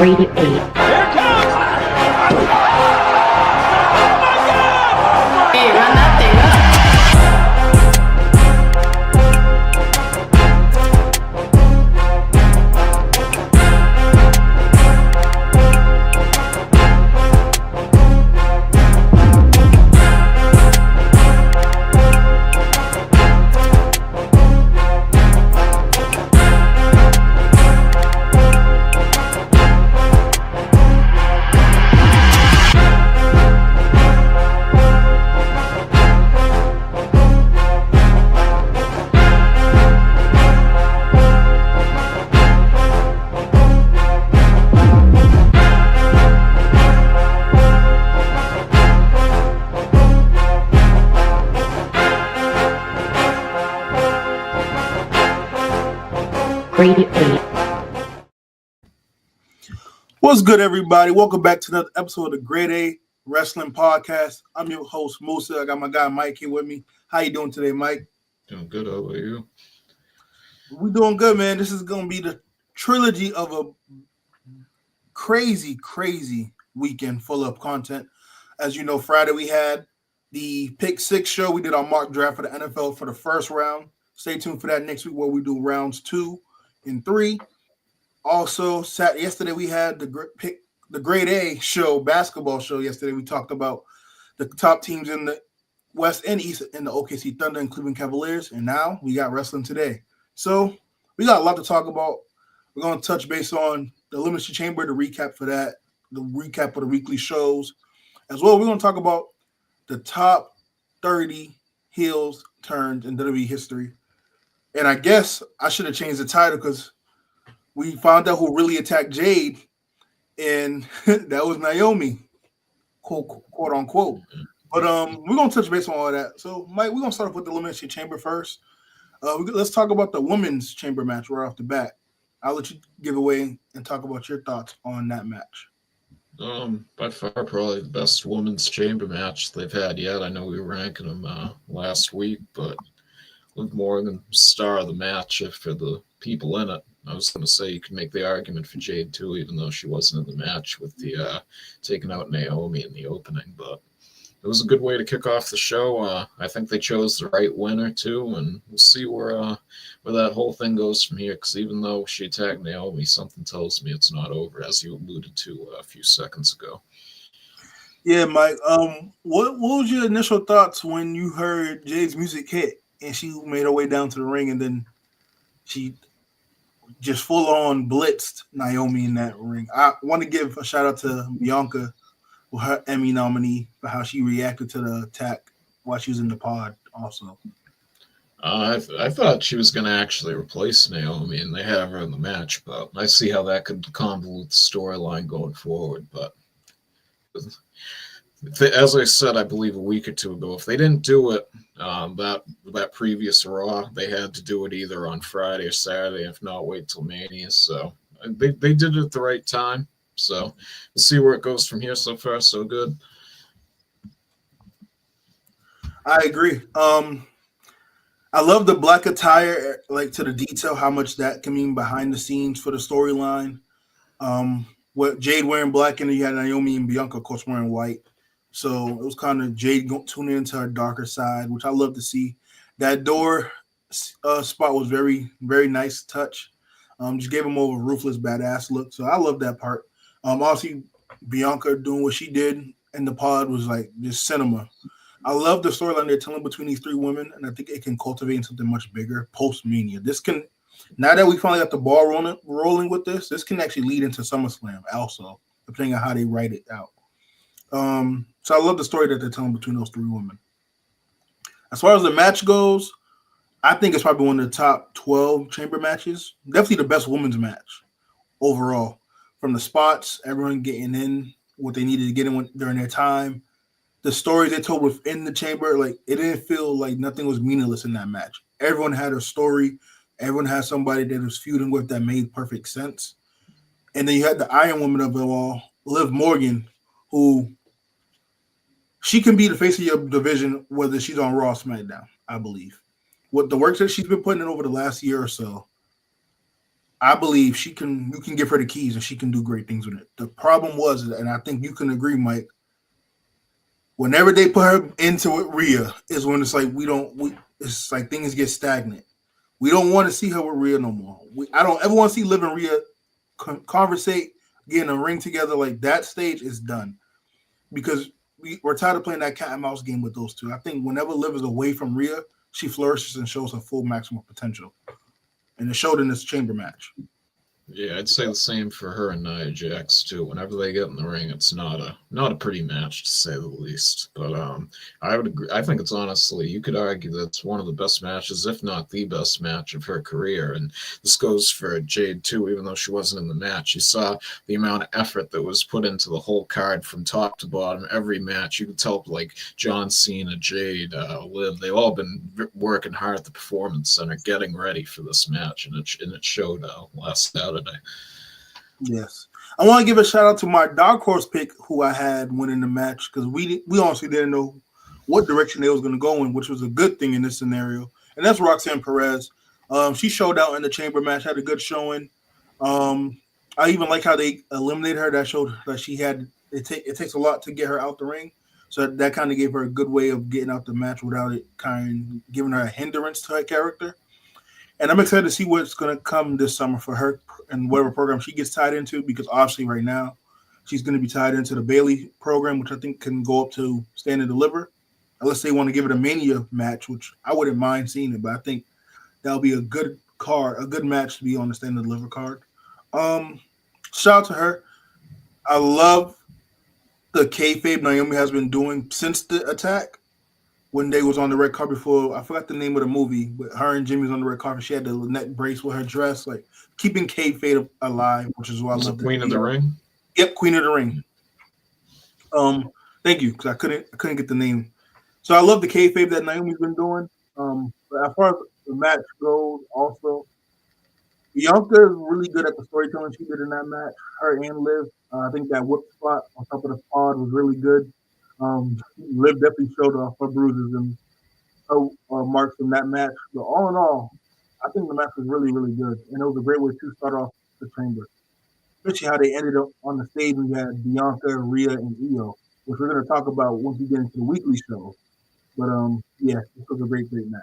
Radio 8. Here it comes! Hey, run that thing up. Radio 8. What's good, everybody? Welcome back to another episode of the Grade A Wrestling Podcast. I'm your host, Musa. I got my guy Mike here with me. How you doing today, Mike? Doing good. How about you? We're doing good, man. This is going to be the trilogy of a crazy weekend full of content. As you know, Friday we had the EP.6 show. We did our mock draft for the NFL for the first round. Stay tuned for that next week where we do rounds 2 and 3. Also, yesterday we had the Grade A show, basketball show. Yesterday we talked about the top teams in the West and East in the OKC Thunder and Cleveland Cavaliers, and now we got wrestling today. So we got a lot to talk about. We're going to touch base on the Elimination Chamber, the recap for that, the recap of the weekly shows. As well, we're going to talk about the top 30 heels turns in WWE history. And I guess I should have changed the title because we found out who really attacked Jade, and that was Naomi, quote unquote. But we're gonna touch base on all that. So, Mike, we're gonna start off with the Elimination Chamber first. Let's talk about the women's chamber match right off the bat. I'll let you give away and talk about your thoughts on that match. By far, probably the best women's chamber match they've had yet. I know we were ranking them last week, but Liv Morgan, star of the match for the people in it. I was going to say you could make the argument for Jade too, even though she wasn't in the match with the taking out Naomi in the opening. But it was a good way to kick off the show. I think they chose the right winner too, and we'll see where that whole thing goes from here. Because even though she attacked Naomi, something tells me it's not over, as you alluded to a few seconds ago. Yeah, Mike. What was your initial thoughts when you heard Jade's music hit and she made her way down to the ring, and then she just full on blitzed Naomi in that ring? I want to give a shout out to Bianca, her Emmy nominee, for how she reacted to the attack while she was in the pod also. I thought she was going to actually replace Naomi, and they have her in the match, but I see how that could convolute the storyline going forward. But as I said, I believe a week or two ago, if they didn't do it that previous Raw, they had to do it either on Friday or Saturday, if not wait till Mania. So they did it at the right time. So we'll see where it goes from here. So far, so good. I agree. I love the black attire, like to the detail, how much that can mean behind the scenes for the storyline. What Jade wearing black, and then you had Naomi and Bianca, of course, wearing white. So it was kind of Jade tuning into her darker side, which I love to see. That door spot was very, very nice touch. Just gave him more of a ruthless, badass look. So I love that part. Obviously, Bianca doing what she did in the pod was like just cinema. I love the storyline they're telling between these three women, and I think it can cultivate something much bigger post-Mania. This can, now that we finally got the ball rolling with this can actually lead into SummerSlam also, depending on how they write it out. So I love the story that they're telling between those three women. As far as the match goes, I think it's probably one of the top 12 chamber matches. Definitely the best women's match overall. From the spots, everyone getting in what they needed to get in during their time. The stories they told within the chamber, like it didn't feel like nothing was meaningless in that match. Everyone had a story. Everyone had somebody that was feuding with that made perfect sense. And then you had the Iron Woman of it all, Liv Morgan, who she can be the face of your division, whether she's on Raw or SmackDown, I believe. What the work that she's been putting in over the last year or so, I believe she can. You can give her the keys, and she can do great things with it. The problem was, and I think you can agree, Mike. Whenever they put her into it, Rhea is when it's like we don't. It's like things get stagnant. We don't want to see her with Rhea no more. I don't ever want to see Liv and Rhea conversate, get in a ring together. Like that stage is done because we're tired of playing that cat and mouse game with those two. I think whenever Liv is away from Rhea, she flourishes and shows her full maximum potential, and it showed in this chamber match. Yeah, I'd say the same for her and Nia Jax too. Whenever they get in the ring, it's not a pretty match to say the least. But I would agree. I think it's honestly, you could argue that it's one of the best matches, if not the best match of her career. And this goes for Jade too, even though she wasn't in the match. You saw the amount of effort that was put into the whole card from top to bottom. Every match, you could tell like John Cena, Jade, Liv, they've all been working hard at the Performance Center, getting ready for this match, and it showed last Saturday. Yes. I want to give a shout out to my dark horse pick who I had winning the match because we honestly didn't know what direction they was going to go in, which was a good thing in this scenario. And that's Roxanne Perez. She showed out in the chamber match, had a good showing. I even like how they eliminated her. That showed that she had it takes a lot to get her out the ring. So that kind of gave her a good way of getting out the match without it kind of giving her a hindrance to her character. And I'm excited to see what's going to come this summer for her and whatever program she gets tied into, because obviously right now she's going to be tied into the Bailey program, which I think can go up to Stand and Deliver, unless they want to give it a Mania match, which I wouldn't mind seeing it, but I think that'll be a good card, a good match to be on the Stand and Deliver card. Shout out to her. I love the kayfabe Naomi has been doing since the attack. When they was on the red carpet for, I forgot the name of the movie, but her and Jimmy was on the red carpet. She had the neck brace with her dress, like keeping kayfabe alive, which is why I love the Queen of the Ring. Yep, Queen of the Ring. Thank you, because I couldn't get the name. So I love the kayfabe that Naomi's been doing. But as far as the match goes, also Bianca is really good at the storytelling she did in that match. Her and Liv, I think that whip spot on top of the pod was really good. Liv definitely showed off her bruises and her marks in that match. But all in all, I think the match was really, really good. And it was a great way to start off the chamber. Especially how they ended up on the stage. We had Bianca, Rhea, and Io, which we're going to talk about once we get into the weekly show. But yeah, this was a great, great match.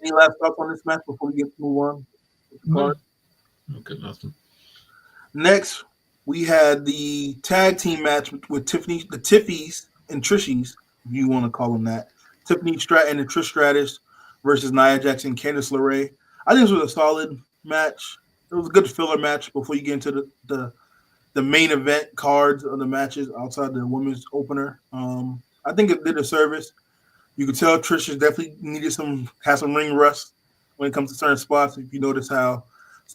Any last thoughts on this match before we get to move on? No, good nothing. Next, we had the tag team match with Tiffany, the Tiffies and Trishies, if you want to call them that. Tiffany Stratton and Trish Stratus versus Nia Jax and Candice LeRae. I think this was a solid match. It was a good filler match before you get into the main event cards of the matches outside the women's opener. I think it did a service. You could tell Trish definitely needed had some ring rust when it comes to certain spots. If you notice how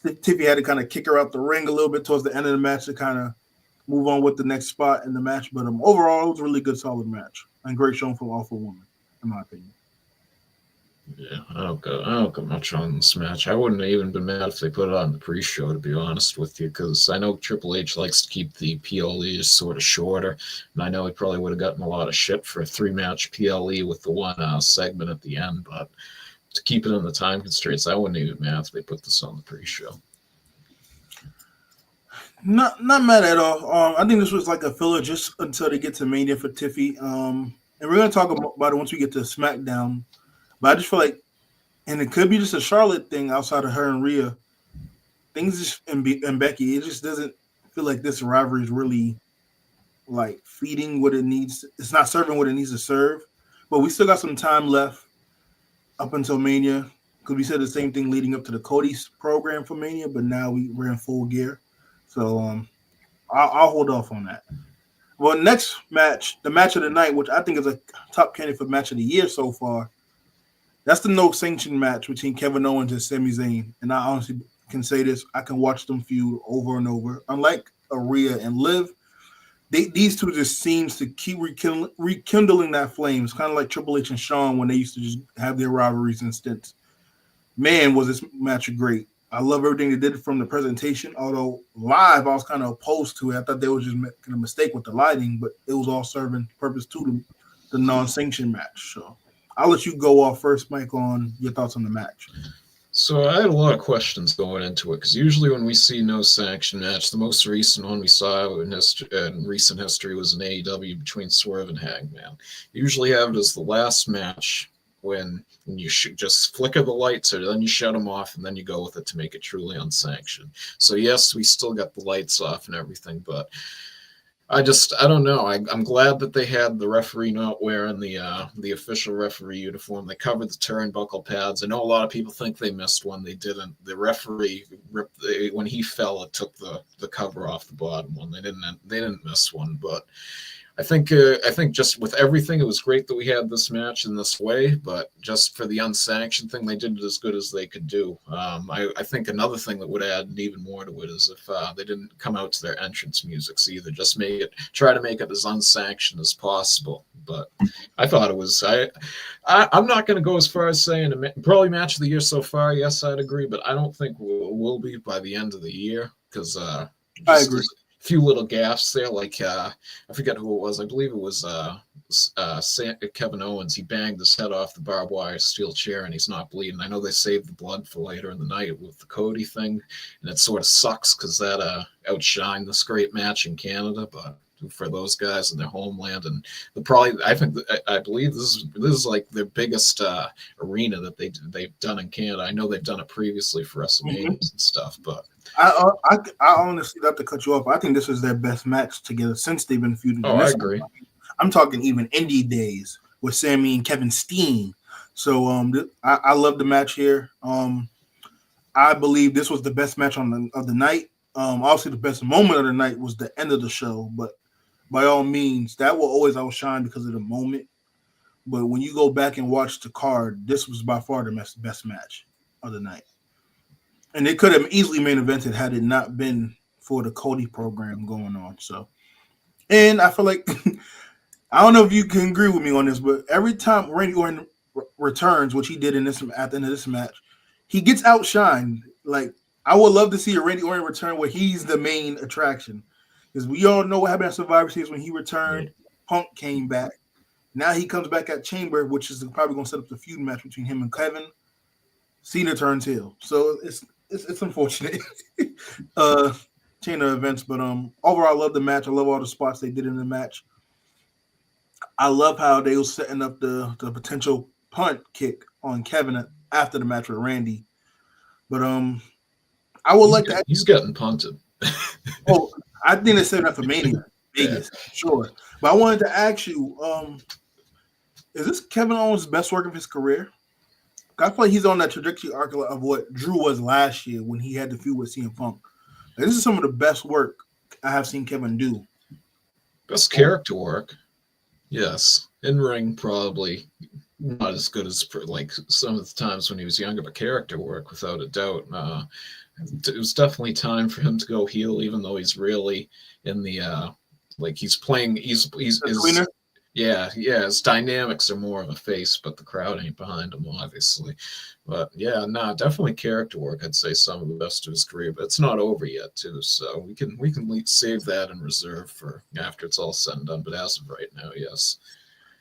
Tiffy had to kind of kick her out the ring a little bit towards the end of the match to kind of move on with the next spot in the match. But overall, it was a really good, solid match and great showing from all four women, in my opinion. Yeah, I don't go much on this match. I wouldn't have even been mad if they put it on the pre-show, to be honest with you, because I know Triple H likes to keep the PLEs sort of shorter, and I know he probably would have gotten a lot of shit for a 3-match PLE with the one segment at the end, but to keep it in the time constraints, I wouldn't even mad if they put this on the pre-show. Not mad at all. I think this was like a filler just until they get to Mania for Tiffy. And we're going to talk about it once we get to SmackDown. But I just feel like, and it could be just a Charlotte thing outside of her and Rhea. Things just and Becky, it just doesn't feel like this rivalry is really like feeding what it needs. It's not serving what it needs to serve. But we still got some time left up until Mania, because we said the same thing leading up to the Cody's program for Mania, but now we're in full gear. So I'll hold off on that. Well, next match, the match of the night, which I think is a top candidate for match of the year so far. That's the no sanction match between Kevin Owens and Sami Zayn. And I honestly can say this, I can watch them feud over and over. Unlike Rhea and Liv, these two just seems to keep rekindling that flame. It's kind of like Triple H and Shawn when they used to just have their rivalries and stints. Man, was this match great. I love everything they did from the presentation, although live I was kind of opposed to it. I thought they were just making a mistake with the lighting, but it was all serving purpose to the non-sanctioned match. So I'll let you go off first, Mike, on your thoughts on the match. So I had a lot of questions going into it because usually when we see no sanction match, the most recent one we saw in recent history was an AEW between Swerve and Hangman. You usually have it as the last match when you should just flicker the lights or then you shut them off and then you go with it to make it truly unsanctioned. So yes, we still got the lights off and everything, but I don't know. I'm glad that they had the referee not wearing the official referee uniform. They covered the turnbuckle pads. I know a lot of people think they missed one. They didn't. The referee when he fell, it took the cover off the bottom one. They didn't miss one, but I think just with everything, it was great that we had this match in this way. But just for the unsanctioned thing, they did it as good as they could do. I think another thing that would add even more to it is if they didn't come out to their entrance musics either. Just try to make it as unsanctioned as possible. But I thought it was. I'm not going to go as far as saying probably match of the year so far. Yes, I'd agree, but I don't think we'll be by the end of the year because I agree. Few little gaffes there, like I forget who it was. I believe it was Kevin Owens. He banged his head off the barbed wire steel chair, and he's not bleeding. I know they saved the blood for later in the night with the Cody thing, and it sort of sucks because that outshined this great match in Canada, but for those guys in their homeland, and I believe this is like their biggest arena that they've done in Canada. I know they've done it previously for WrestleMania and stuff, but. I honestly, not to cut you off, I think this is their best match together since they've been feuding. Oh, I agree. I'm talking even indie days with Sammy and Kevin Steen. So I love the match here. I believe this was the best match of the night. Obviously, the best moment of the night was the end of the show, but by all means, that will always outshine because of the moment. But when you go back and watch the card, this was by far the best match of the night. And it could have easily main evented had it not been for the Cody program going on. So, and I feel like I don't know if you can agree with me on this, but every time Randy Orton returns, which he did at the end of this match, he gets outshined. Like I would love to see a Randy Orton return where he's the main attraction, because we all know what happened at Survivor Series when he returned. Punk came back. Now he comes back at Chamber, which is probably going to set up the feud match between him and Kevin. Cena turns heel, so it's unfortunate chain of events, but overall I love the match. I love all the spots they did in the match. I love how they were setting up the potential punt kick on Kevin after the match with Randy. But I would like to. He's getting punted. Oh, I think they set it up for Mania, Vegas, sure. But I wanted to ask you, is this Kevin Owens' best work of his career? I feel like he's on that trajectory arc of what Drew was last year when he had the feud with CM Punk. Like, this is some of the best work I have seen Kevin do. Best character work, yes. In ring, probably not as good as like some of the times when he was younger, but character work, without a doubt. It was definitely time for him to go heel, even though he's really in the like he's playing. He's Yeah, his dynamics are more of a face, but the crowd ain't behind him, obviously. But yeah, definitely character work. I'd say some of the best of his career, but it's not over yet, too. So we can save that in reserve for after it's all said and done. But as of right now, yes.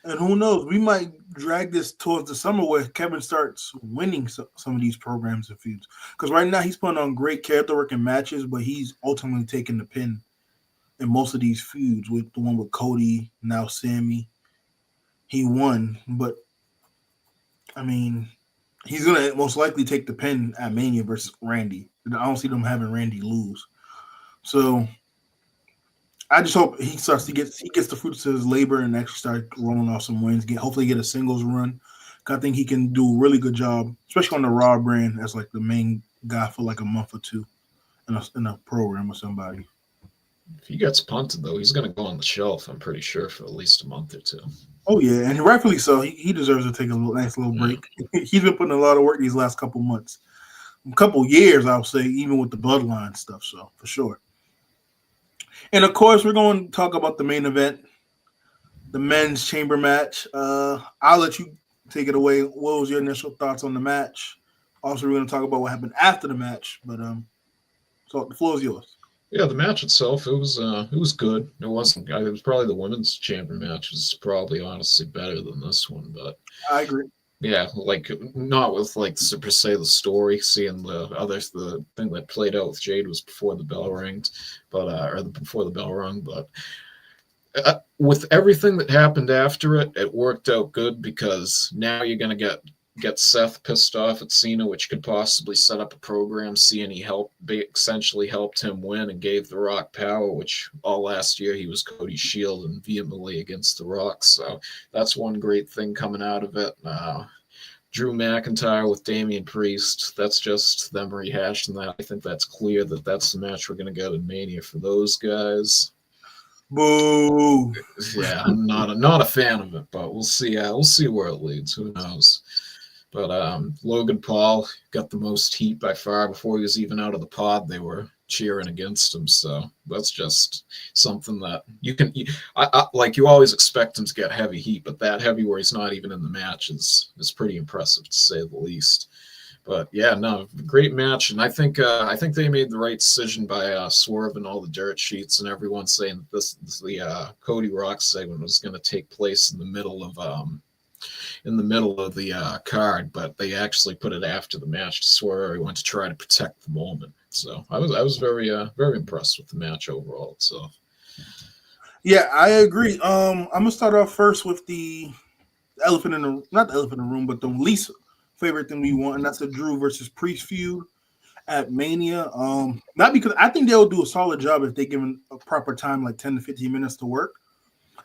And who knows? We might drag this towards the summer where Kevin starts winning some of these programs and feuds. Because right now he's putting on great character work in matches, but he's ultimately taking the pin in most of these feuds, with the one with Cody, now Sammy. He won, but I mean, he's going to most likely take the pin at Mania versus Randy. I don't see them having Randy lose. So I just hope he gets the fruits of his labor and actually start rolling off some wins, hopefully get a singles run. I think he can do a really good job, especially on the Raw brand, as like the main guy for like a month or two in a program with somebody. If he gets punted, though, he's going to go on the shelf, I'm pretty sure, for at least a month or two. Oh, yeah, and rightfully so. He deserves to take a nice little break. He's been putting a lot of work these last couple months. A couple years, I'll say, even with the Bloodline stuff, so for sure. And, of course, we're going to talk about the main event, the men's chamber match. I'll let you take it away. What was your initial thoughts on the match? Also, we're going to talk about what happened after the match, but so the floor is yours. Yeah, the match itself, it was good. It was probably the women's chamber match was probably honestly better than this one, but I agree. Yeah, like not with like per se the story. Seeing the thing that played out with Jade was before the bell rang, but before the bell rung. But with everything that happened after it, it worked out good because now you're gonna get Seth pissed off at Cena, which could possibly set up a program. Seeing he essentially helped him win and gave The Rock power, which all last year he was Cody's shield and vehemently against The Rock. So that's one great thing coming out of it. Drew McIntyre with Damian Priest, that's just them rehashing that. I think that's clear that that's the match we're going to get in Mania for those guys. Boo. Yeah, I'm not a fan of it, but we'll see. We'll see where it leads. Who knows? But Logan Paul got the most heat by far. Before he was even out of the pod, they were cheering against him. So that's just something that like you always expect him to get heavy heat, but that heavy where he's not even in the match is pretty impressive to say the least. But yeah, no, great match, and I think they made the right decision by swerving all the dirt sheets and everyone saying that the Cody Rock segment was going to take place in the middle of the card, but they actually put it after the match to swerve everyone to try to protect the moment. So I was very impressed with the match overall. So yeah, I agree. I'm gonna start off first with the not the elephant in the room, but the least favorite thing we want, and that's a Drew versus Priest feud at Mania. Not because I think they'll do a solid job if they give them a proper time, like 10 to 15 minutes to work.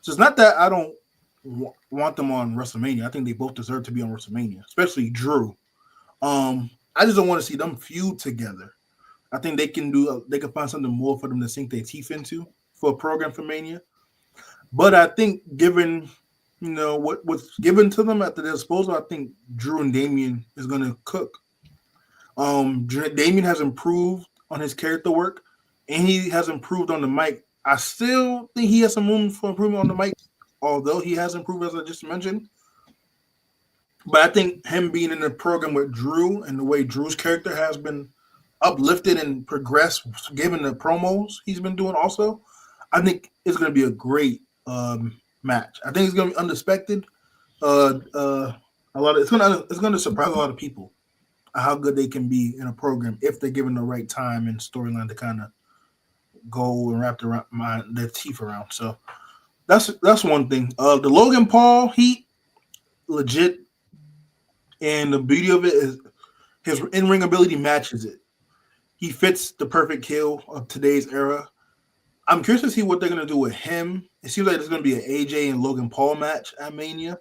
So it's not that I don't want them on WrestleMania. I think they both deserve to be on WrestleMania, especially Drew. I just don't want to see them feud together. I think they can find something more for them to sink their teeth into for a program for Mania. But I think given what's given to them at their disposal, I think Drew and Damian is going to cook. Damian has improved on his character work, and he has improved on the mic. I still think he has some room for improvement on the mic, although he has improved, as I just mentioned. But I think him being in the program with Drew and the way Drew's character has been uplifted and progressed, given the promos he's been doing also, I think it's going to be a great match. I think it's going to be unexpected. It's going to surprise a lot of people how good they can be in a program if they're given the right time and storyline to kind of go and wrap their teeth around. So that's one thing. The Logan Paul heat, legit, and the beauty of it is his in-ring ability matches it. He fits the perfect heel of today's era. I'm curious to see what they're going to do with him. It seems like there's going to be an AJ and Logan Paul match at Mania,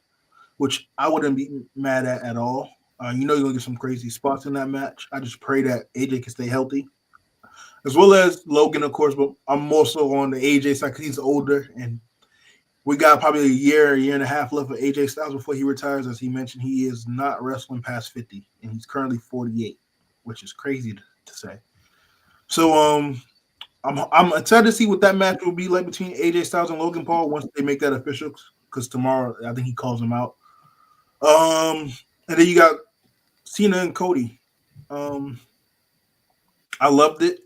which I wouldn't be mad at all. You're going to get some crazy spots in that match. I just pray that AJ can stay healthy, as well as Logan, of course, but I'm more so on the AJ side because he's older, and we got probably a year and a half left of AJ Styles before he retires. As he mentioned, he is not wrestling past 50, and he's currently 48, which is crazy to say. So I'm excited to see what that match will be like between AJ Styles and Logan Paul once they make that official, because tomorrow I think he calls him out. And then you got Cena and Cody. I loved it.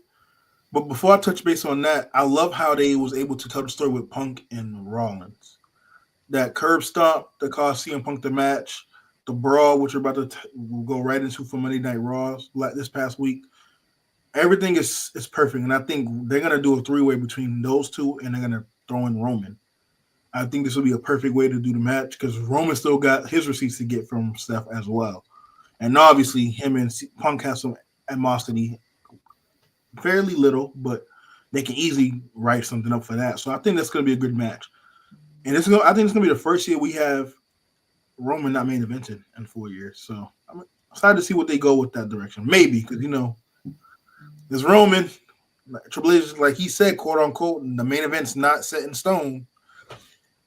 But before I touch base on that, I love how they was able to tell the story with Punk and Rollins. That curb stomp that caused CM Punk the match, the brawl, which we're about to go right into for Monday Night Raw this past week. Everything is perfect, and I think they're gonna do a three-way between those two, and they're gonna throw in Roman. I think this will be a perfect way to do the match because Roman still got his receipts to get from Steph as well, and obviously him and Punk have some animosity, fairly little, but they can easily write something up for that. So I think that's gonna be a good match, and I think it's gonna be the first year we have Roman not main evented in 4 years. So I'm excited to see what they go with that direction. Maybe because It's Roman. Triple H, like he said, quote unquote, the main event's not set in stone.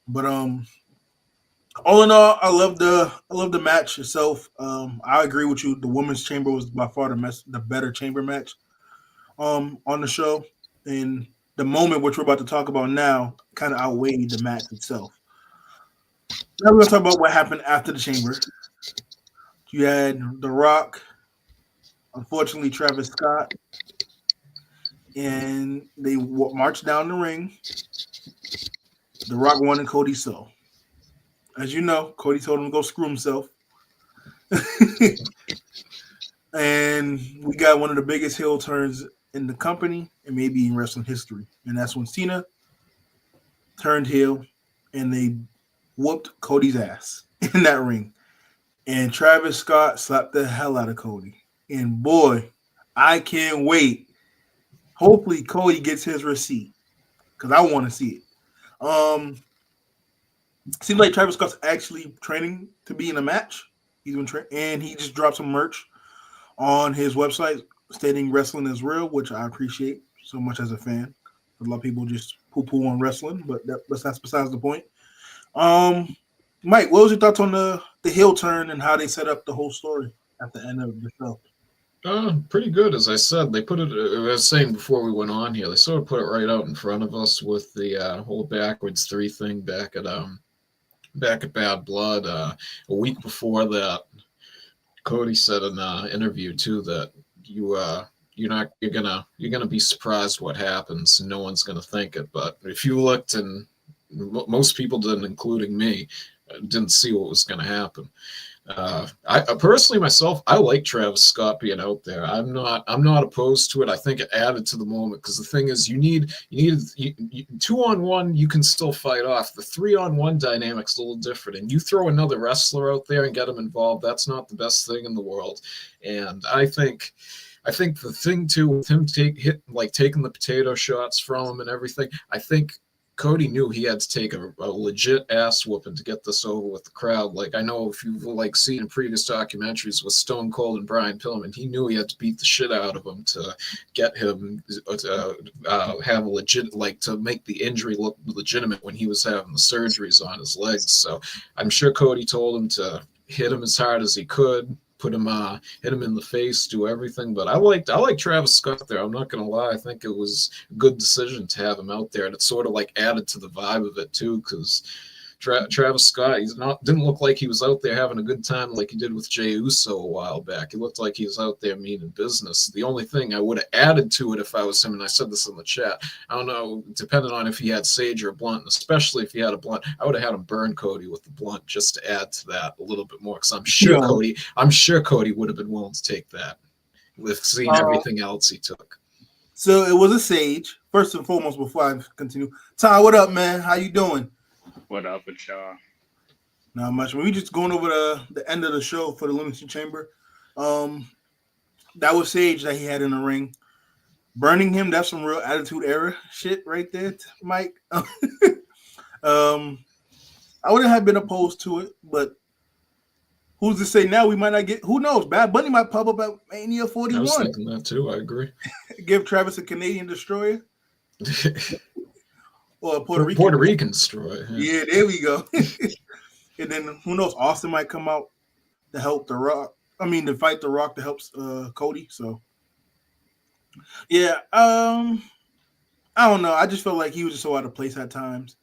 But all in all, I love the match itself. I agree with you. The women's chamber was by far the better chamber match on the show. And the moment which we're about to talk about now kind of outweighed the match itself. Now we're gonna talk about what happened after the chamber. You had The Rock, unfortunately Travis Scott, and they marched down the ring. The Rock wanted Cody so. As you know, Cody told him to go screw himself. And we got one of the biggest heel turns in the company and maybe in wrestling history. And that's when Cena turned heel and they whooped Cody's ass in that ring. And Travis Scott slapped the hell out of Cody. And boy, I can't wait. Hopefully Cody gets his receipt because I want to see it. Seems like Travis Scott's actually training to be in a match. He's been and he just dropped some merch on his website stating wrestling is real, which I appreciate so much as a fan. A lot of people just poo-poo on wrestling, but that's besides the point. Mike, what was your thoughts on the heel turn and how they set up the whole story at the end of the show? Pretty good, as I said. They put it. I was saying before we went on here, they sort of put it right out in front of us with the whole backwards 3 thing back at Bad Blood. A week before that, Cody said in an interview too that you're gonna be surprised what happens. No one's gonna think it, but if you looked, and most people didn't, including me, didn't see what was going to happen. I personally myself, I like Travis Scott being out there. I'm not opposed to it. I think it added to the moment because the thing is, you need 2-on-1. You can still fight off. The 3-on-1 dynamic's a little different, and you throw another wrestler out there and get him involved. That's not the best thing in the world. And I think the thing too with him taking the potato shots from him and everything, I think Cody knew he had to take a legit ass whooping to get this over with the crowd. Like, I know if you've seen in previous documentaries with Stone Cold and Brian Pillman, he knew he had to beat the shit out of him to get him to have a legit, to make the injury look legitimate when he was having the surgeries on his legs. So I'm sure Cody told him to hit him as hard as he could, hit him in the face, do everything. But I like Travis Scott there. I'm not gonna lie. I think it was a good decision to have him out there, and it sort of added to the vibe of it too, because Travis Scott, didn't look like he was out there having a good time like he did with Jey Uso a while back. He looked like he was out there meaning business. The only thing I would have added to it if I was him, and I said this in the chat, I don't know, depending on if he had Sage or Blunt, and especially if he had a Blunt, I would have had him burn Cody with the Blunt just to add to that a little bit more, because I'm sure Cody would have been willing to take that with seeing everything else he took. So it was a Sage. First and foremost, before I continue, Ty, what up, man? How you doing? What up with y'all? Not much. We just going over the end of the show for the Elimination Chamber. That was Sage that he had in the ring. Burning him, that's some real Attitude Era shit right there, Mike. I wouldn't have been opposed to it, but who's to say now we might not get, who knows? Bad Bunny might pop up at Mania 41. I was thinking that too. I agree. Give Travis a Canadian destroyer. Or a Puerto Rican destroyer. Yeah, there we go. And then who knows? Austin might come out to help The Rock. To fight The Rock to help Cody. So, yeah. I don't know. I just felt like he was just so out of place at times,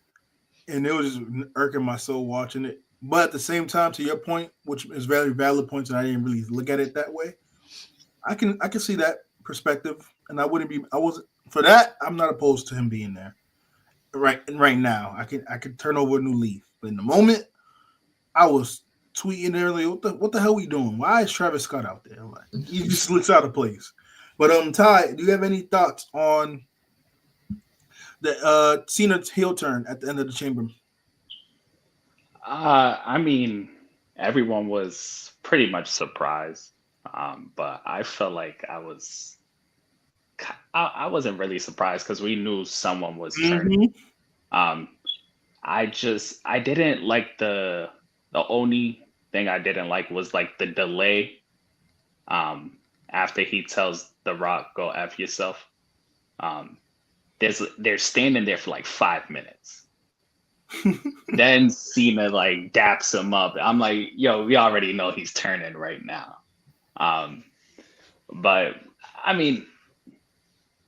and it was just irking my soul watching it. But at the same time, to your point, which is very valid points, and I didn't really look at it that way. I can see that perspective, and I wasn't for that. I'm not opposed to him being there. Right now, I could turn over a new leaf. But in the moment, I was tweeting earlier, what the hell we doing? Why is Travis Scott out there? He just looks out of place. But Ty, do you have any thoughts on the Cena heel turn at the end of the Chamber? Everyone was pretty much surprised, but I felt like I wasn't really surprised because we knew someone was turning. I didn't like the only thing I didn't like was the delay after he tells The Rock, go F yourself. They're standing there for 5 minutes. Then Cena daps him up. I'm like, yo, we already know he's turning right now. But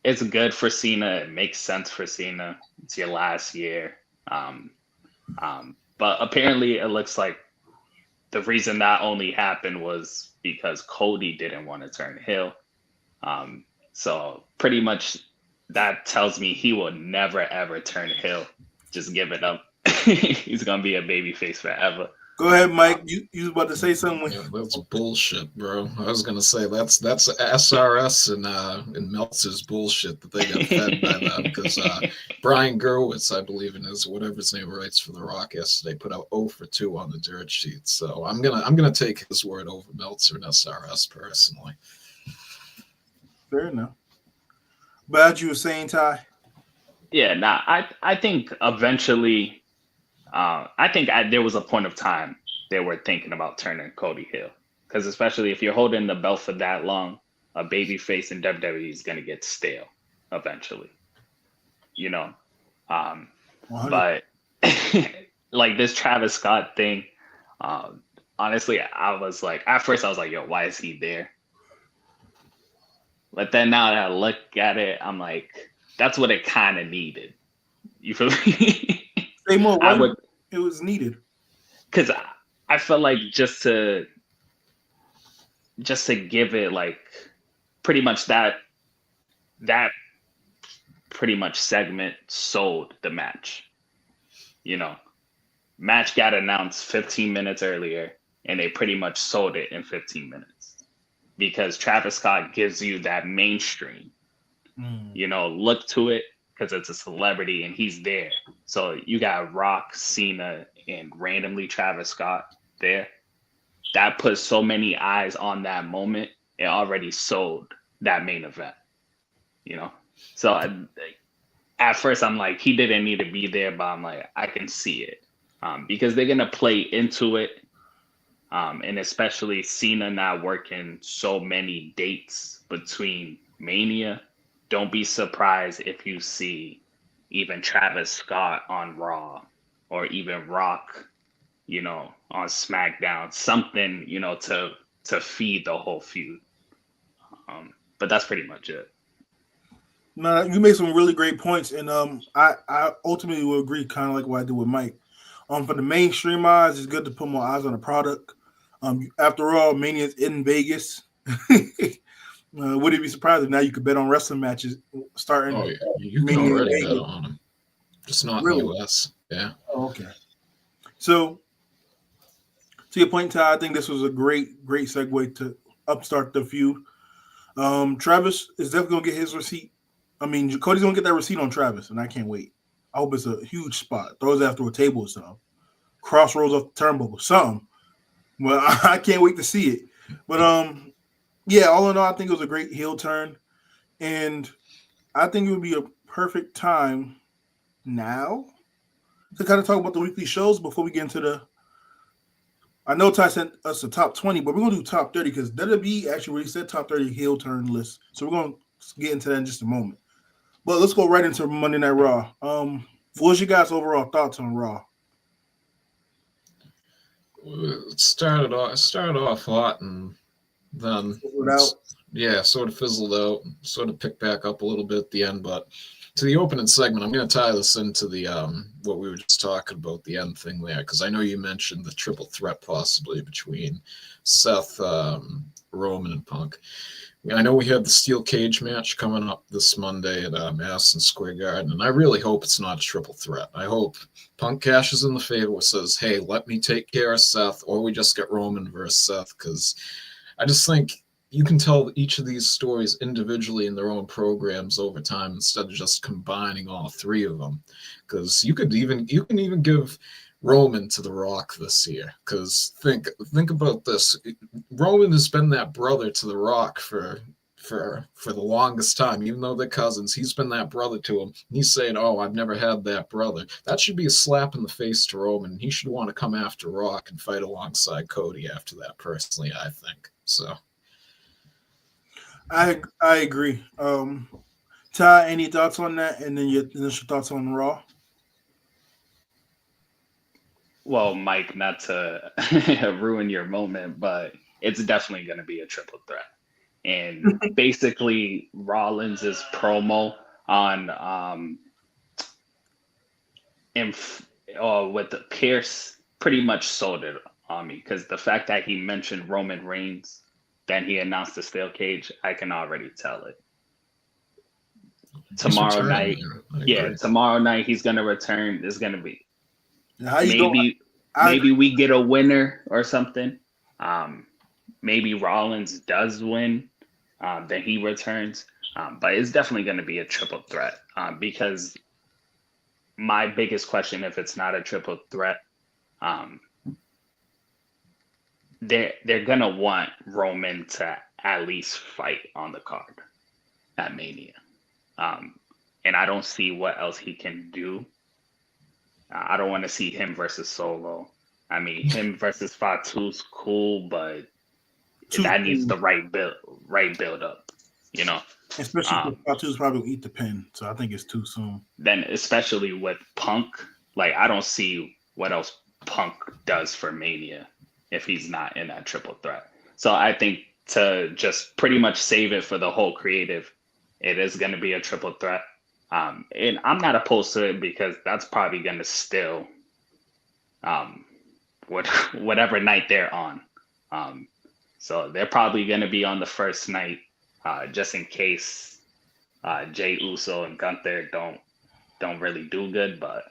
it's good for Cena. It makes sense for Cena. It's your last year. But apparently it looks like the reason that only happened was because Cody didn't want to turn heel. So pretty much that tells me he will never, ever turn heel. Just give it up. He's going to be a babyface forever. Go ahead, Mike. You was about to say something. Yeah, that's bullshit, bro. I was gonna say that's SRS and Meltzer's bullshit that they got fed by them because Brian Gerwitz, I believe in his whatever his name writes for the Rock yesterday, put out 0 for 2 on the dirt sheet. So I'm gonna take his word over Meltzer and SRS personally. Fair enough. But as you were saying, Ty. Yeah, nah, I think eventually, there was a point of time they were thinking about turning Cody Hill. Because especially if you're holding the belt for that long, a babyface in WWE is going to get stale eventually. You know? 100. But like this Travis Scott thing, honestly, I was like, at first I was like, yo, why is he there? But then now that I look at it, I'm like, that's what it kind of needed. You feel me? Say more. I Why would, it was needed? because I felt like just to give it like pretty much that pretty much segment sold the match. You know, match got announced 15 minutes earlier, and they pretty much sold it in 15 minutes because Travis Scott gives you that mainstream. You know, look to it because it's a celebrity and he's there. So you got Rock, Cena, and randomly Travis Scott there. That puts so many eyes on that moment. It already sold that main event, you know? So at first I'm like, he didn't need to be there, but I'm like, I can see it because they're going to play into it. And especially Cena not working so many dates between Mania. Don't be surprised if you see even Travis Scott on Raw or even Rock, you know, on SmackDown, something, you know, to feed the whole feud. But that's pretty much it. No, you made some really great points, and I ultimately will agree, kind of like what I did with Mike. For the mainstream eyes, it's good to put more eyes on the product. After all, Mania's in Vegas. Would it be surprising now you could bet on wrestling matches starting? Oh yeah, you can already bet on them, just not in the US. Yeah. Oh, okay. So, to your point, Ty, I think this was a great segue to upstart the feud. Travis is definitely gonna get his receipt. I mean, Cody's gonna get that receipt on Travis, and I can't wait. I hope it's a huge spot. Throws it after a table or something. Crossroads off the turnbuckle, something. Well, I can't wait to see it. But yeah, all in all, I think it was a great heel turn, and I think it would be a perfect time now to kind of talk about the weekly shows before we get into the. I know Ty sent us a top 20, but we're gonna do top 30 because WWE actually released their top 30 heel turn list, so we're gonna get into that in just a moment. But let's go right into Monday Night Raw. What's your guys' overall thoughts on Raw? It started off hot and then sort of fizzled out, sort of picked back up a little bit at the end. But to the opening segment, I'm going to tie this into the what we were just talking about, the end thing there, because I know you mentioned the triple threat possibly between Seth, Roman, and Punk. I know we have the steel cage match coming up this Monday at Madison Square Garden, and I really hope it's not a triple threat. I hope Punk cashes in the favor, says, hey, let me take care of Seth, or we just get Roman versus Seth, because I just think you can tell each of these stories individually in their own programs over time instead of just combining all three of them. Because you can even give Roman to The Rock this year. Because think about this. Roman has been that brother to The Rock for the longest time, even though they're cousins. He's been that brother to him. He's saying, oh, I've never had that brother. That should be a slap in the face to Roman. He should want to come after Rock and fight alongside Cody after that, personally, I think. So I agree. Ty, any thoughts on that? And then your initial thoughts on Raw? Well, Mike, not to ruin your moment, but it's definitely going to be a triple threat. And basically, Rollins' promo on with Pierce pretty much sold it on me, because the fact that he mentioned Roman Reigns, then he announced the steel cage, I can already tell it. Tomorrow night, tomorrow night he's going to return. There's going to be How you maybe we get a winner or something. Maybe Rollins does win, then he returns. But it's definitely going to be a triple threat because my biggest question, if it's not a triple threat, they're going to want Roman to at least fight on the card at Mania. And I don't see what else he can do. I don't want to see him versus Solo. I mean, him versus Fatu's cool, but that needs the right build up, you know. Especially Fatu's probably will eat the pin, so I think it's too soon. Then, especially with Punk, like I don't see what else Punk does for Mania if he's not in that triple threat. So I think to just pretty much save it for the whole creative, it is going to be a triple threat. And I'm not opposed to it because that's probably going to still whatever night they're on. So they're probably going to be on the first night just in case Jay Uso and Gunther don't really do good. But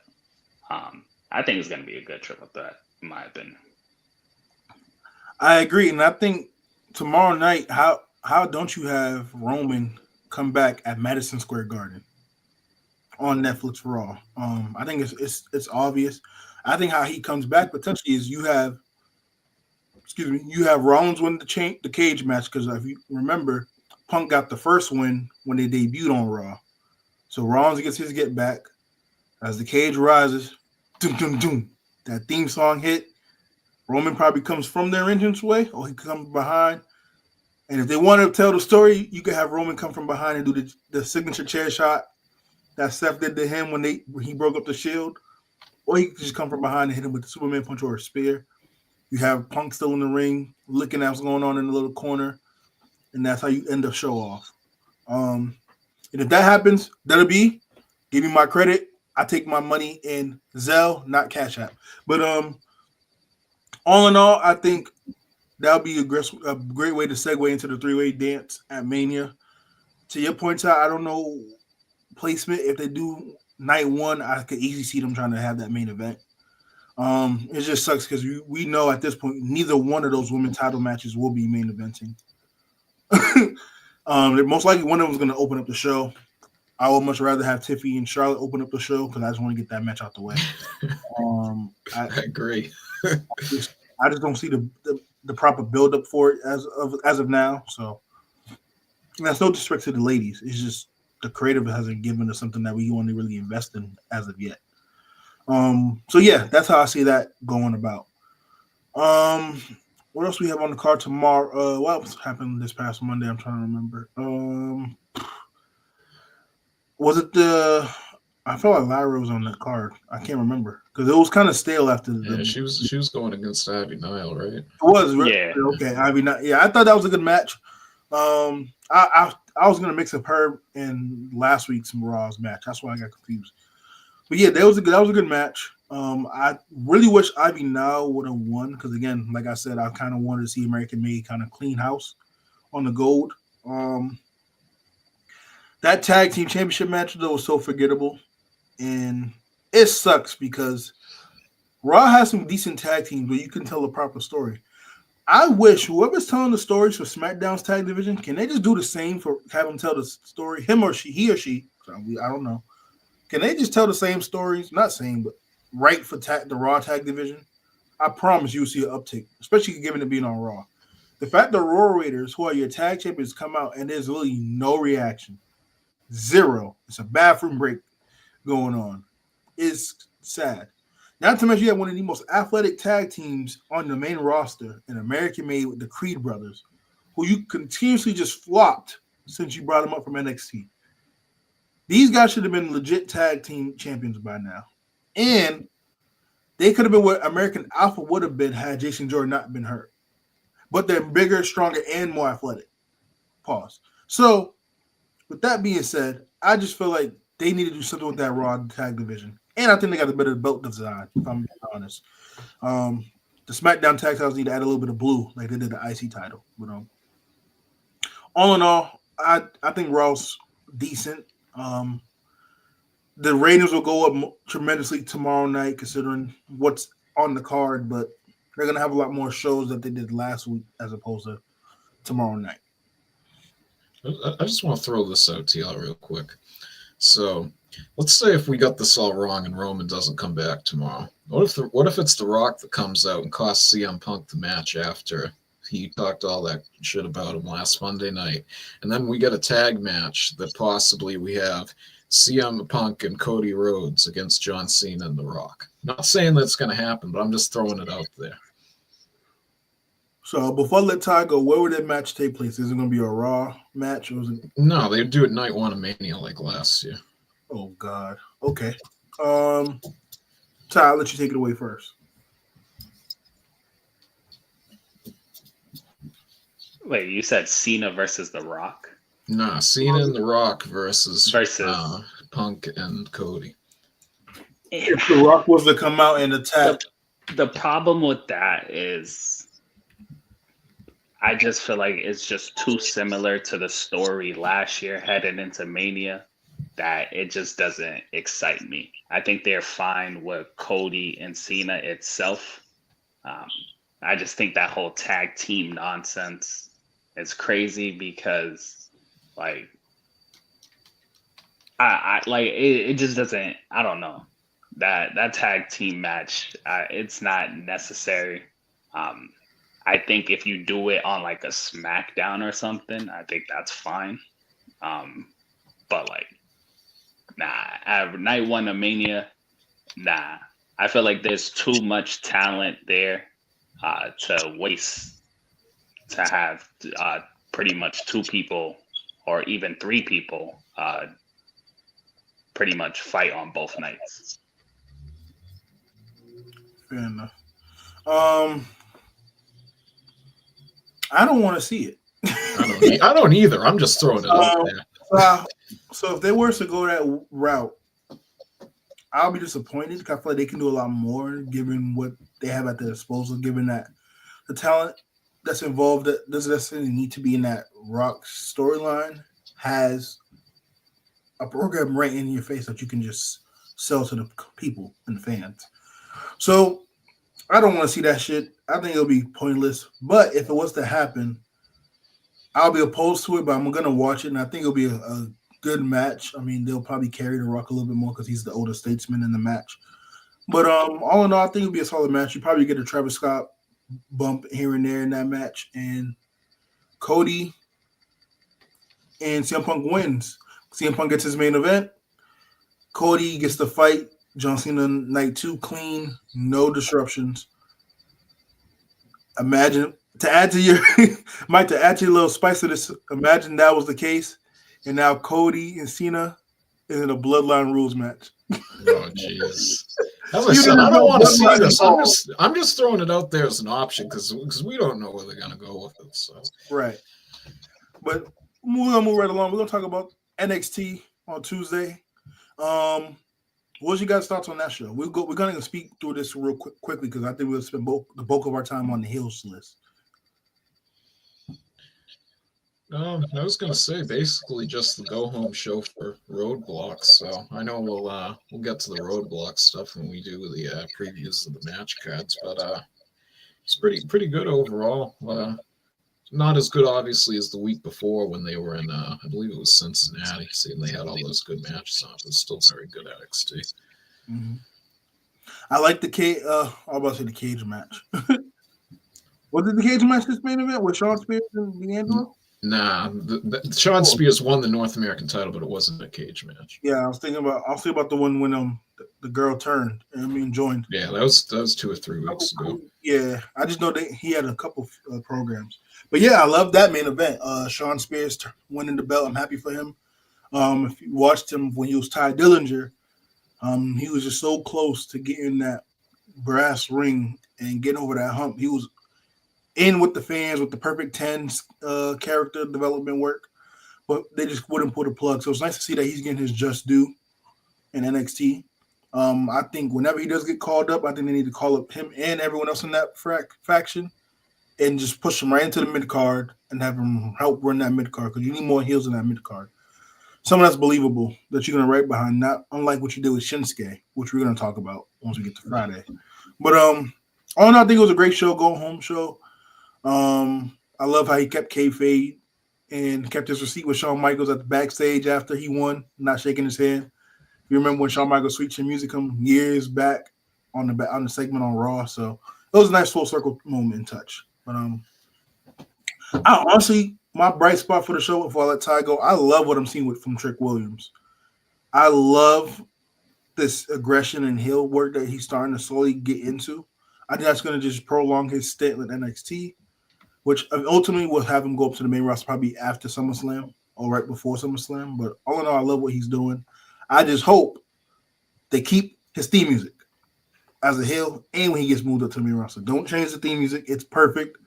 I think it's going to be a good triple threat, in my opinion. I agree. And I think tomorrow night, how don't you have Roman come back at Madison Square Garden on Netflix Raw? I think it's obvious. I think how he comes back potentially is you have Rollins win the cage match because if you remember, Punk got the first win when they debuted on Raw. So Rollins gets his get back as the cage rises. Dum, dum, dum, that theme song hit. Roman probably comes from their entranceway or he comes behind. And if they want to tell the story, you could have Roman come from behind and do the signature chair shot that Seth did to him when he broke up the Shield. Or he could just come from behind and hit him with the Superman punch or a spear. You have Punk still in the ring, looking at what's going on in the little corner. And that's how you end the show off. And if that happens, that'll be, give me my credit. I take my money in Zelle, not Cash App. But all in all, I think that'll be a great way to segue into the three-way dance at Mania. To your point, Ty, I don't know placement. If they do night one, I could easily see them trying to have that main event. It just sucks because we know at this point neither one of those women's title matches will be main eventing. Most likely one of them is going to open up the show. I would much rather have Tiffany and Charlotte open up the show because I just want to get that match out the way. I agree. I just don't see the proper build up for it as of now. So that's no disrespect to the ladies. It's just the creative hasn't given us something that we want to really invest in as of yet. So yeah, that's how I see that going about. What else we have on the card tomorrow? What happened this past Monday? I'm trying to remember. Was it I felt like Lyra was on that card. I can't remember because it was kind of stale after the. She was going against Ivy Nile, right? It was, right? Yeah. Okay, Ivy Nile. Yeah, I thought that was a good match. I was gonna mix up her in last week's Raw's match. That's why I got confused. But yeah, that was a good match. I really wish Ivy Nile would have won because again, like I said, I kind of wanted to see American Made kind of clean house on the gold. That tag team championship match though was so forgettable, and it sucks because Raw has some decent tag teams where you can tell a proper story. I wish whoever's telling the stories for SmackDown's tag division, can they just do the same for have them tell the story, he or she? I don't know. Can they just tell the same stories? Not same, but right for the Raw tag division? I promise you'll see an uptick, especially given it being on Raw. The fact the Raw Raiders, who are your tag champions, come out and there's really no reaction. Zero. It's a bathroom break going on. It's sad. Not to mention you have one of the most athletic tag teams on the main roster in American Made with the Creed brothers, who you continuously just flopped since you brought them up from NXT. These guys should have been legit tag team champions by now. And they could have been what American Alpha would have been had Jason Jordan not been hurt. But they're bigger, stronger, and more athletic. Pause. So, with that being said, I just feel like they need to do something with that Raw tag division. And I think they got a better belt design, if I'm being honest. The SmackDown tag titles need to add a little bit of blue, like they did the IC title. But all in all, I think Raw's decent. The ratings will go up tremendously tomorrow night, considering what's on the card, but they're gonna have a lot more shows that they did last week as opposed to tomorrow night. I just want to throw this out to y'all real quick. So let's say if we got this all wrong and Roman doesn't come back tomorrow. What if it's The Rock that comes out and costs CM Punk the match after he talked all that shit about him last Monday night, and then we get a tag match that possibly we have CM Punk and Cody Rhodes against John Cena and The Rock. Not saying that's going to happen, but I'm just throwing it out there. So before I let Ty go, where would that match take place? Is it going to be a Raw match? Or is it... No, they would do it night one of Mania like last year. Oh, God. Okay. Ty, I'll let you take it away first. Wait, you said Cena versus The Rock? Nah, Cena and The Rock versus Punk and Cody. If The Rock was to come out and attack. The problem with that is I just feel like it's just too similar to the story last year heading into Mania that it just doesn't excite me. I think they're fine with Cody and Cena itself. I just think that whole tag team nonsense is crazy because, like, I like it just doesn't. I don't know that tag team match. It's not necessary. I think if you do it on like a SmackDown or something, I think that's fine. But like, nah, at night one of Mania, nah. I feel like there's too much talent there to waste to have pretty much two people or even three people pretty much fight on both nights. Fair enough. I don't want to see it. I don't either. I'm just throwing it out there. So if they were to go that route, I'll be disappointed because I feel like they can do a lot more given what they have at their disposal, given that the talent that's involved that doesn't necessarily need to be in that Rock storyline has a program right in your face that you can just sell to the people and fans. So I don't want to see that shit. I think it'll be pointless. But if it was to happen, I'll be opposed to it, but I'm going to watch it, and I think it'll be a good match. I mean, they'll probably carry The Rock a little bit more because he's the older statesman in the match. But all in all, I think it'll be a solid match. You probably get a Travis Scott bump here and there in that match, and Cody and CM Punk wins. CM Punk gets his main event. Cody gets the fight. John Cena night 2 clean, no disruptions. Imagine to add to your Mike, to add to your little spice to this, imagine that was the case, and now Cody and Cena is in a bloodline rules match. Oh jeez. As I said, I don't want to see this. I'm just throwing it out there as an option because we don't know where they're gonna go with it. So right. But we're gonna move right along. We're gonna talk about NXT on Tuesday. What's you guys' thoughts on that show? We're gonna speak through this real quickly because I think we'll spend the bulk of our time on the heels list. I was gonna say basically just the go home show for Roadblocks. So I know we'll get to the Roadblock stuff when we do the previews of the match cards, but it's pretty good overall. Not as good, obviously, as the week before when they were in, I believe it was Cincinnati. Seeing they had all those good matches on, but still very good NXT. Mm-hmm. I like the cage. I'm about to say the cage match. Was it the cage match this main event with Shawn Spears and D'Angelo? Nah, Shawn Spears won the North American title, but it wasn't a cage match. Yeah, I was thinking about the one when the girl turned and joined. Yeah, that was 2 or 3 weeks ago. Yeah, I just know that he had a couple programs. But yeah, I love that main event. Shawn Spears winning the belt. I'm happy for him. If you watched him when he was Ty Dillinger, he was just so close to getting that brass ring and getting over that hump. He was in with the fans with the perfect 10 character development work, but they just wouldn't pull the plug. So it's nice to see that he's getting his just due in NXT. I think whenever he does get called up, I think they need to call up him and everyone else in that faction and just push him right into the mid card and have him help run that mid card because you need more heels in that mid card. Someone that's believable that you're going to right behind, not unlike what you did with Shinsuke, which we're going to talk about once we get to Friday. But all in all, I think it was a great show, go home show. I love how he kept kayfabe and kept his receipt with Shawn Michaels at the backstage after he won, not shaking his hand. You remember when Shawn Michaels switched your music years back on the segment on Raw? So it was a nice full circle moment in touch. But I honestly, my bright spot for the show before I let Ty go, I love what I'm seeing from Trick Williams. I love this aggression and heel work that he's starting to slowly get into. I think that's going to just prolong his stint with NXT, which ultimately will have him go up to the main roster probably after SummerSlam or right before SummerSlam. But all in all, I love what he's doing. I just hope they keep his theme music as a heel and when he gets moved up to the main roster. Don't change the theme music. It's perfect.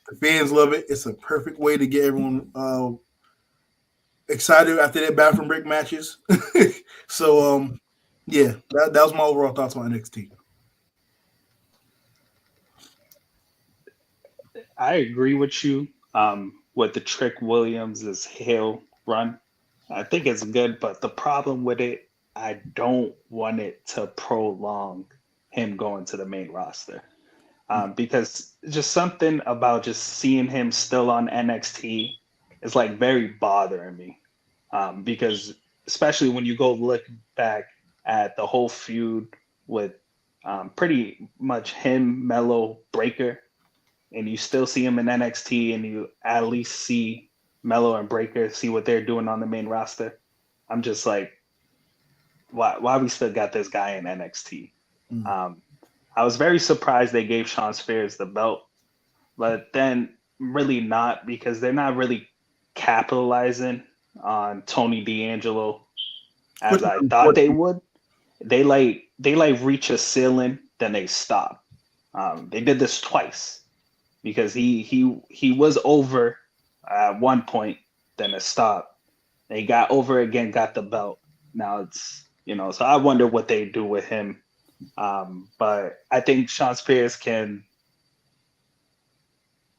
The fans love it. It's a perfect way to get everyone excited after their bathroom break matches. So, yeah, that was my overall thoughts on NXT. I agree with you with the Trick Williams' heel run. I think it's good, but the problem with it, I don't want it to prolong him going to the main roster. Because just something about just seeing him still on NXT is like very bothering me. Because especially when you go look back at the whole feud with pretty much him, Mello, Breaker, and you still see him in NXT, and you at least see Mello and Breaker, see what they're doing on the main roster. I'm just like, why we still got this guy in NXT? I was very surprised they gave Shawn Spears the belt, but then really not, because they're not really capitalizing on Tony D'Angelo as I thought they would. They reach a ceiling, then they stop. They did this twice because he was over at one point, then it stopped. They got over again, got the belt. Now it's so I wonder what they do with him. But I think Shawn Spears can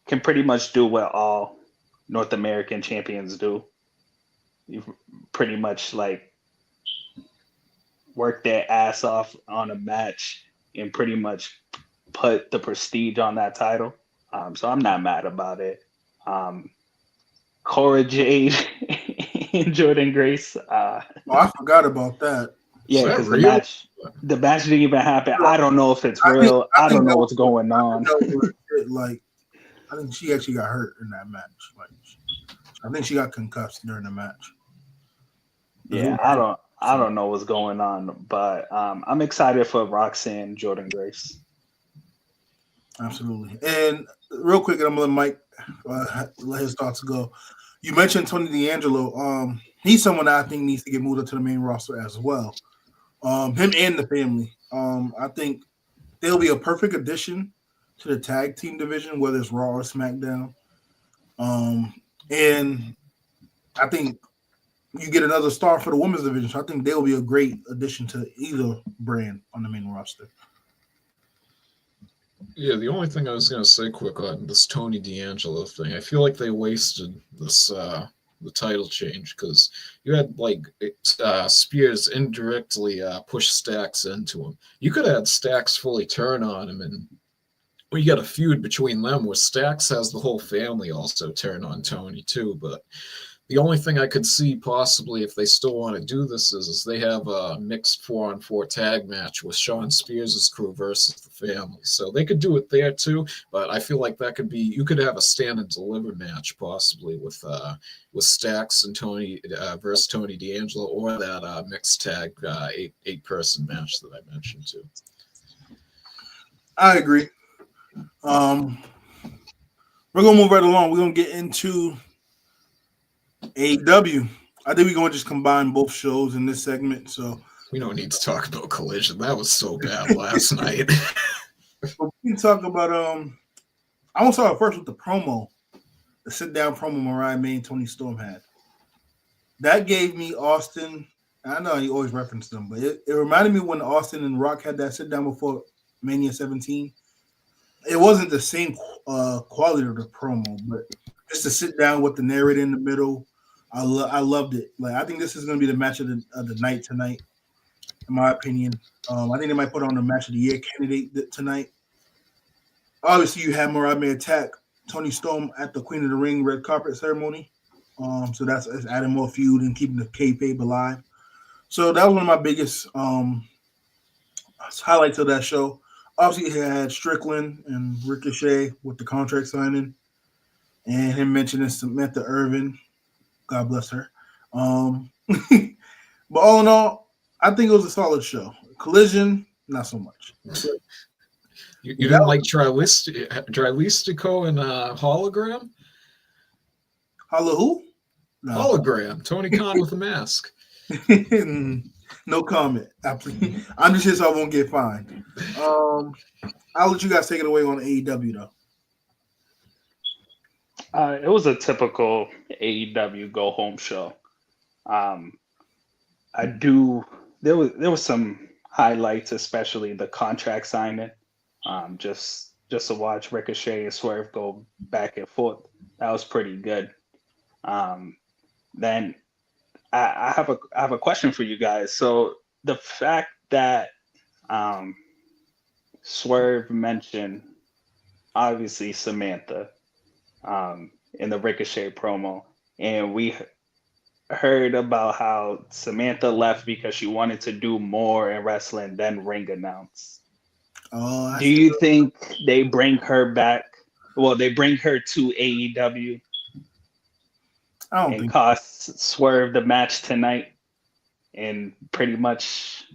pretty much do what all North American champions do. You pretty much like work their ass off on a match and pretty much put the prestige on that title. So I'm not mad about it. Cora Jade and Jordan Grace. I forgot about that. Yeah, because the match didn't even happen. I don't know if it's real. I don't know what's going on. I think she actually got hurt in that match. Like, I think she got concussed during the match. Yeah, I don't know what's going on, but I'm excited for Roxanne and Jordan Grace. Absolutely. And real quick, and I'm gonna let Mike let his thoughts go. You mentioned Tony D'Angelo. He's someone that I think needs to get moved up to the main roster as well. Him and the family. I think they'll be a perfect addition to the tag team division, whether it's Raw or SmackDown. And I think you get another star for the women's division. So I think they'll be a great addition to either brand on the main roster. Yeah, the only thing I was going to say quick on this Tony D'Angelo thing, I feel like they wasted this the title change because you had like Spears indirectly push Stacks into him. You could have had Stacks fully turn on him, and you got a feud between them where Stacks has the whole family also turn on Tony too. But the only thing I could see possibly if they still want to do this is they have a mixed 4-on-4 tag match with Shawn Spears' crew versus the family. So they could do it there too, but I feel like that could be, you could have a stand and deliver match possibly with Stacks and Tony versus Tony D'Angelo, or that mixed tag eight person match that I mentioned too. I agree. We're gonna move right along. We're gonna get into AEW. I think we're going to just combine both shows in this segment. So we don't need to talk about Collision. That was so bad last night. We can talk about I want to start first with the promo, the sit-down promo Mariah May and Tony Storm had. That gave me Austin. I know you always reference them, but it reminded me when Austin and Rock had that sit-down before Mania 17. It wasn't the same quality of the promo, but just to sit down with the narrator in the middle, I loved it. Like, I think this is going to be the match of the night tonight. in my opinion. I think they might put on a match of the year candidate tonight. Obviously, you have Muhammad attack Tony Storm at the Queen of the Ring red carpet ceremony. So that's adding more feud and keeping the kayfabe alive. So that was one of my biggest highlights of that show. Obviously, it had Strickland and Ricochet with the contract signing, and him mentioning Samantha Irvin. God bless her. But all in all, I think it was a solid show. Collision, not so much. You didn't like Drylistico and Hologram? Holla who? No. Hologram. Tony Khan with a mask. No comment. I'm just here so I won't get fined. I'll let you guys take it away on AEW though. It was a typical AEW go home show. There was some highlights, especially the contract signing. Just to watch Ricochet and Swerve go back and forth. That was pretty good. Then I have a question for you guys. So the fact that Swerve mentioned obviously Samantha in the Ricochet promo, and we heard about how Samantha left because she wanted to do more in wrestling than ring announce. Do you think they bring her back? Well, they bring her to AEW and cost Swerve the match tonight, and pretty much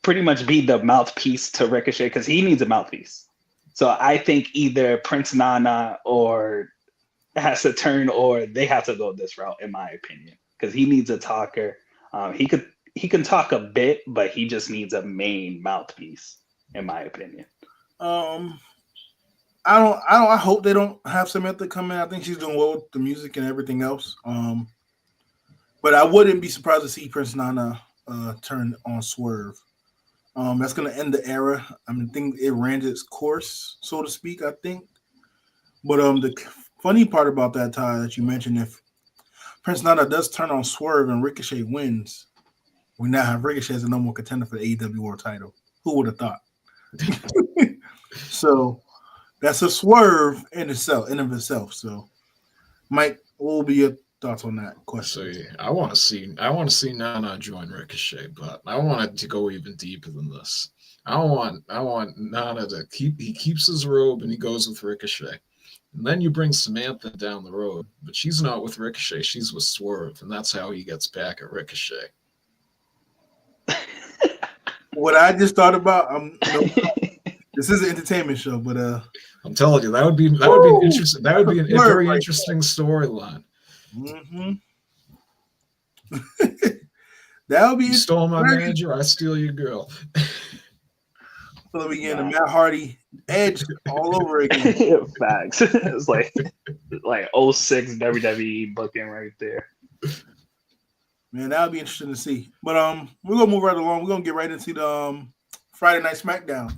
be the mouthpiece to Ricochet, because he needs a mouthpiece. So I think either Prince Nana or has to turn, or they have to go this route, in my opinion, because he needs a talker. He can talk a bit, but he just needs a main mouthpiece, in my opinion. I hope they don't have Samantha come in. I think she's doing well with the music and everything else. But I wouldn't be surprised to see Prince Nana turn on Swerve. That's going to end the era. I think it ran its course, so to speak, I think. But the funny part about that, Ty, that you mentioned, if Prince Nana does turn on Swerve and Ricochet wins, we now have Ricochet as a number one contender for the AEW World title. Who would have thought? So that's a swerve in of itself. So, Mike, what will be your thoughts on that question? So I want to see Nana join Ricochet, but I want it to go even deeper than this. I want Nana to keeps his robe and he goes with Ricochet. And then you bring Samantha down the road, but she's not with Ricochet, she's with Swerve, and that's how he gets back at Ricochet. What I just thought about, this is an entertainment show, but I'm telling you, that would be an interesting. That would be a very interesting storyline. Mm-hmm. That would be. You stole my manager, I steal your girl. So we get a Matt Hardy edge all over again. Facts. It's like 06 WWE booking right there. Man, that would be interesting to see. But we're gonna move right along. We're gonna get right into the Friday Night SmackDown.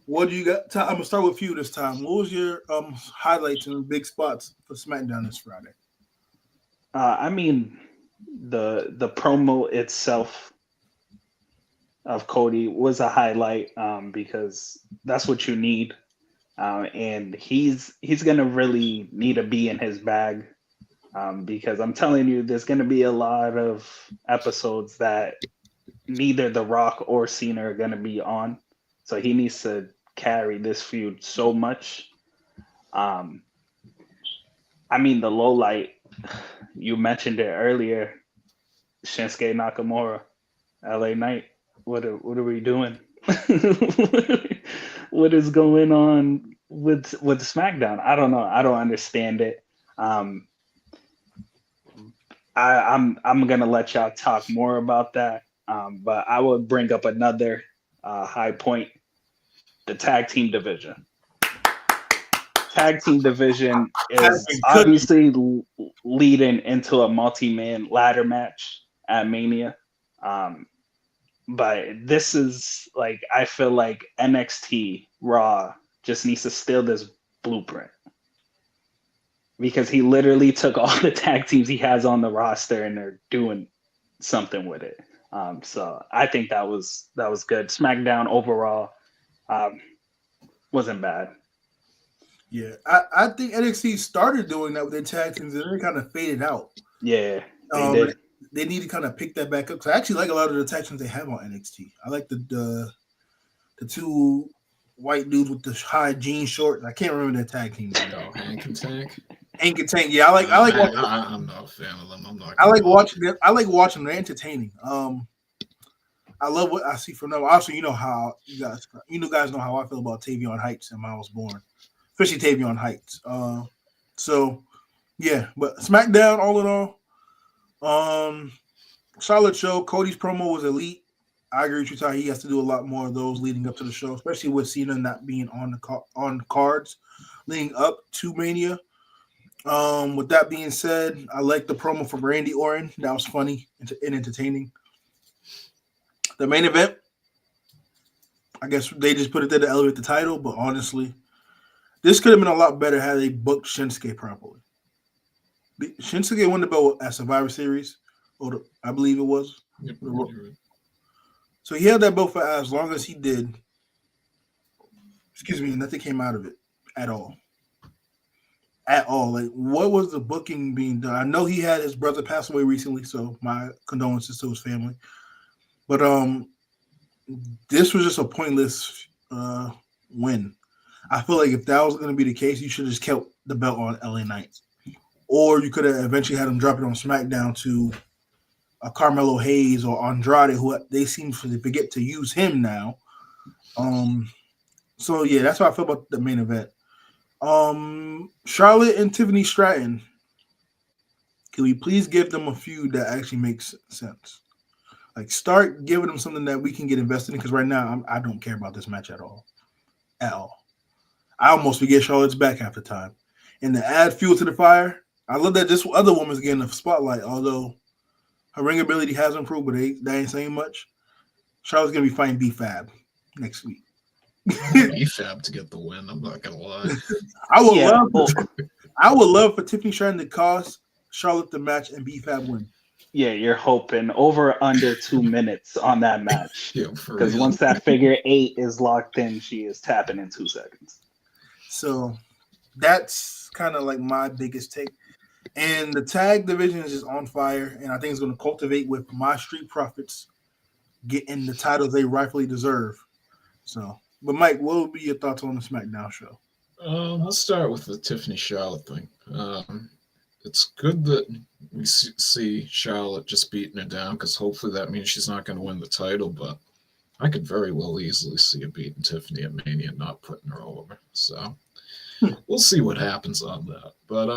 What do you got? I'm gonna start with you this time. What was your highlights and big spots for SmackDown this Friday? I mean, the promo itself of Cody was a highlight because that's what you need, and he's gonna really need to be in his bag. Because I'm telling you, there's going to be a lot of episodes that neither The Rock or Cena are going to be on. So he needs to carry this feud so much. I mean, the low light, you mentioned it earlier, Shinsuke Nakamura, LA Knight. What are we doing? What is going on with SmackDown? I don't know. I don't understand it. I'm gonna let y'all talk more about that, but I would bring up another high point: the tag team division. Tag team division is obviously leading into a multi-man ladder match at Mania, but this is I feel like NXT Raw just needs to steal this blueprint. Because he literally took all the tag teams he has on the roster and they're doing something with it. So I think that was good. SmackDown overall wasn't bad. Yeah, I think NXT started doing that with their tag teams, and then it kind of faded out. Yeah, they did. They need to kind of pick that back up because I actually like a lot of the tag teams they have on NXT. I like the two white dudes with the high jean shorts. I can't remember their tag team name. Oh, Hank and Tank. Hank and Tank. Yeah, I like. I'm not a fan of them. I like watching them. I like watching them. They're entertaining. I love what I see from them. Also, you know how you guys know how I feel about Tavion Heights and Miles Bourne, especially Tavion Heights. So yeah, but SmackDown all in all, solid show. Cody's promo was elite. I agree with you, Ty. He has to do a lot more of those leading up to the show, especially with Cena not being on the cards leading up to Mania. With that being said, I like the promo from Randy Orton. That was funny and entertaining. The main event, I guess they just put it there to elevate the title, but honestly, this could have been a lot better had they booked Shinsuke properly. Shinsuke won the belt at Survivor Series, I believe it was. Yep. So he held that belt for as long as he did. Excuse me, nothing came out of it at all. At all. Like, what was the booking being done? I know he had his brother pass away recently, so my condolences to his family. But this was just a pointless win. I feel like if that was going to be the case, you should have just kept the belt on LA Knight. Or you could have eventually had him drop it on SmackDown to Carmelo Hayes or Andrade, who they seem to forget to use him now. So, yeah, that's how I feel about the main event. Charlotte and Tiffany Stratton. Can we please give them a feud that actually makes sense? Like, start giving them something that we can get invested in, because right now I don't care about this match at all. At all. I almost forget Charlotte's back half the time. And to add fuel to the fire, I love that this other woman's getting the spotlight, although her ring ability has improved, but that ain't saying much. Charlotte's going to be fighting B-Fab next week. B-Fab to get the win, I'm not going to lie. I would love for Tiffany Stratton to cost Charlotte the match and B-Fab win. Yeah, you're hoping over under 2 minutes on that match. Because once that figure 8 is locked in, she is tapping in 2 seconds. So that's kind of like my biggest take. And the tag division is just on fire, and I think it's going to cultivate with my Street Profits getting the titles they rightfully deserve. So, but Mike, what would be your thoughts on the SmackDown show? Let's start with the Tiffany Charlotte thing. It's good that we see Charlotte just beating her down, because hopefully that means she's not going to win the title, but I could very well easily see her beating Tiffany at Mania and not putting her over. So we'll see what happens on that. But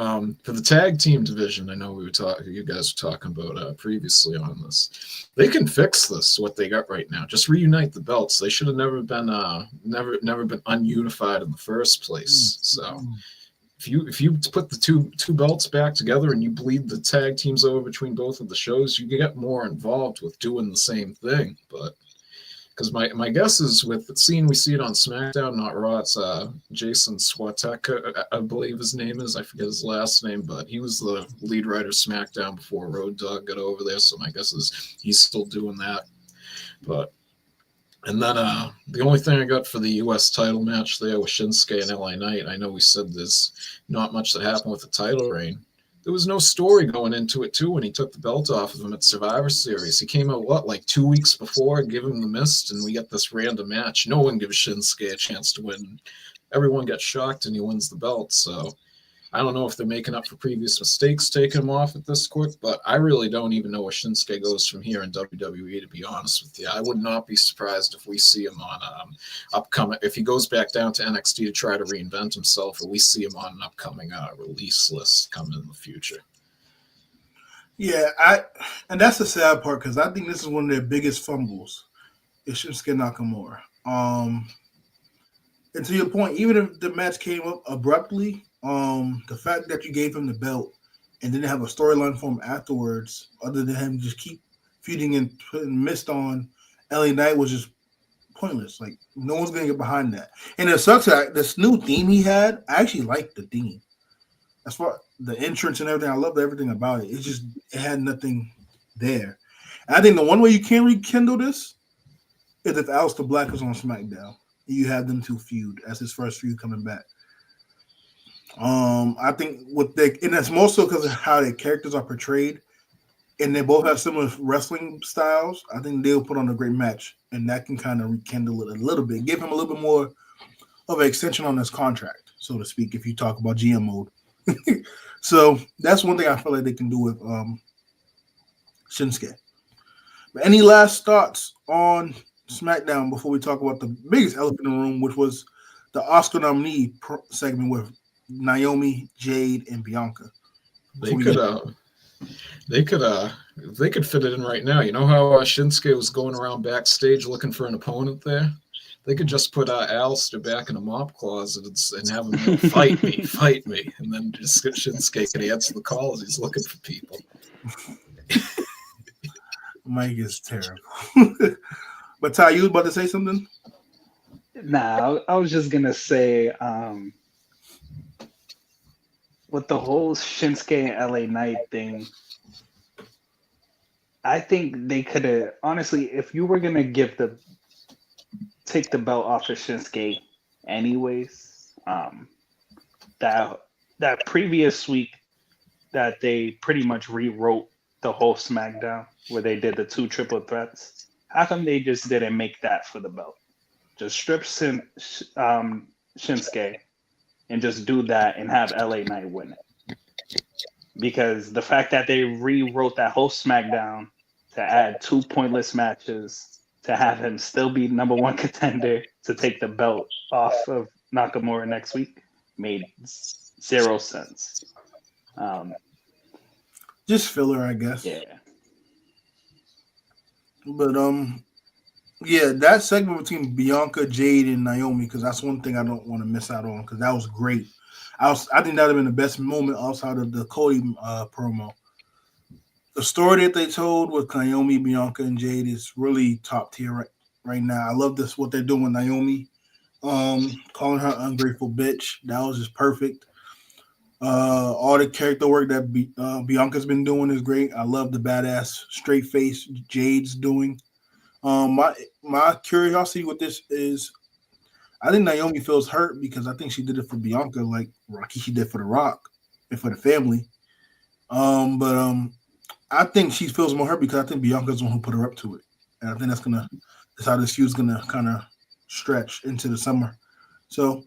for the tag team division, I know you guys were talking about previously on this. They can fix this, what they got right now. Just reunite the belts. They should have never been ununified in the first place. So if you put the two belts back together and you bleed the tag teams over between both of the shows, you get more involved with doing the same thing. But because my guess is with the scene we see it on SmackDown, not Raw, it's Jason Swatek, I believe his name is. I forget his last name, but he was the lead writer of SmackDown before Road Dogg got over there. So my guess is he's still doing that. And then the only thing I got for the U.S. title match there was Shinsuke and LA Knight. I know we said there's not much that happened with the title reign. There was no story going into it, too, when he took the belt off of him at Survivor Series. He came out, like 2 weeks before, give him the mist, and we get this random match. No one gives Shinsuke a chance to win. Everyone gets shocked, and he wins the belt. So I don't know if they're making up for previous mistakes taking him off at this quick, but I really don't even know where Shinsuke goes from here in WWE, to be honest with you. I would not be surprised if we see him on upcoming, if he goes back down to NXT to try to reinvent himself, or we see him on an upcoming release list coming in the future. Yeah, and that's the sad part, because I think this is one of their biggest fumbles, is Shinsuke Nakamura. And to your point, even if the match came up abruptly, the fact that you gave him the belt and didn't have a storyline for him afterwards, other than him just keep feuding and putting mist on LA Knight, was just pointless. Like, no one's gonna get behind that. And it sucks that this new theme he had, I actually liked the theme. As far the entrance and everything, I loved everything about it. It had nothing there. I think the one way you can rekindle this is if Aleister Black is on SmackDown. You have them two feud as his first feud coming back. I think and that's more so because of how their characters are portrayed, and they both have similar wrestling styles. I think they'll put on a great match, and that can kind of rekindle it a little bit, give him a little bit more of an extension on his contract, so to speak. If you talk about GM mode, so that's one thing I feel like they can do with Shinsuke. But any last thoughts on SmackDown before we talk about the biggest elephant in the room, which was the Oscar nominee segment with Naomi, Jade, and Bianca? They could fit it in right now. You know how Shinsuke was going around backstage looking for an opponent there? They could just put Aleister back in a mop closet and have him fight me, and then just Shinsuke can answer the calls. He's looking for people. Mike is terrible. But Ty, you was about to say something? Nah, I was just gonna say, with the whole Shinsuke and LA Knight thing, I think they could have honestly, if you were gonna take the belt off of Shinsuke anyways, that previous week that they pretty much rewrote the whole SmackDown where they did the 2 triple threats. How come they just didn't make that for the belt? Just strip Shinsuke and just do that and have LA Knight win it. Because the fact that they rewrote that whole SmackDown to add 2 pointless matches, to have him still be number 1 contender to take the belt off of Nakamura next week made 0 sense. Just filler, I guess. Yeah. But yeah, that segment between Bianca, Jade, and Naomi, because that's one thing I don't want to miss out on, because that was great. I think that would have been the best moment outside of the Cody promo. The story that they told with Naomi, Bianca, and Jade is really top tier right now. I love this, what they're doing with Naomi, calling her ungrateful bitch. That was just perfect. All the character work that Bianca's been doing is great. I love the badass straight face Jade's doing. My curiosity with this is, I think Naomi feels hurt because I think she did it for Bianca, like Rikishi did for The Rock and for the family. But I think she feels more hurt because I think Bianca's the one who put her up to it, and I think that's how this feud's gonna kind of stretch into the summer. So,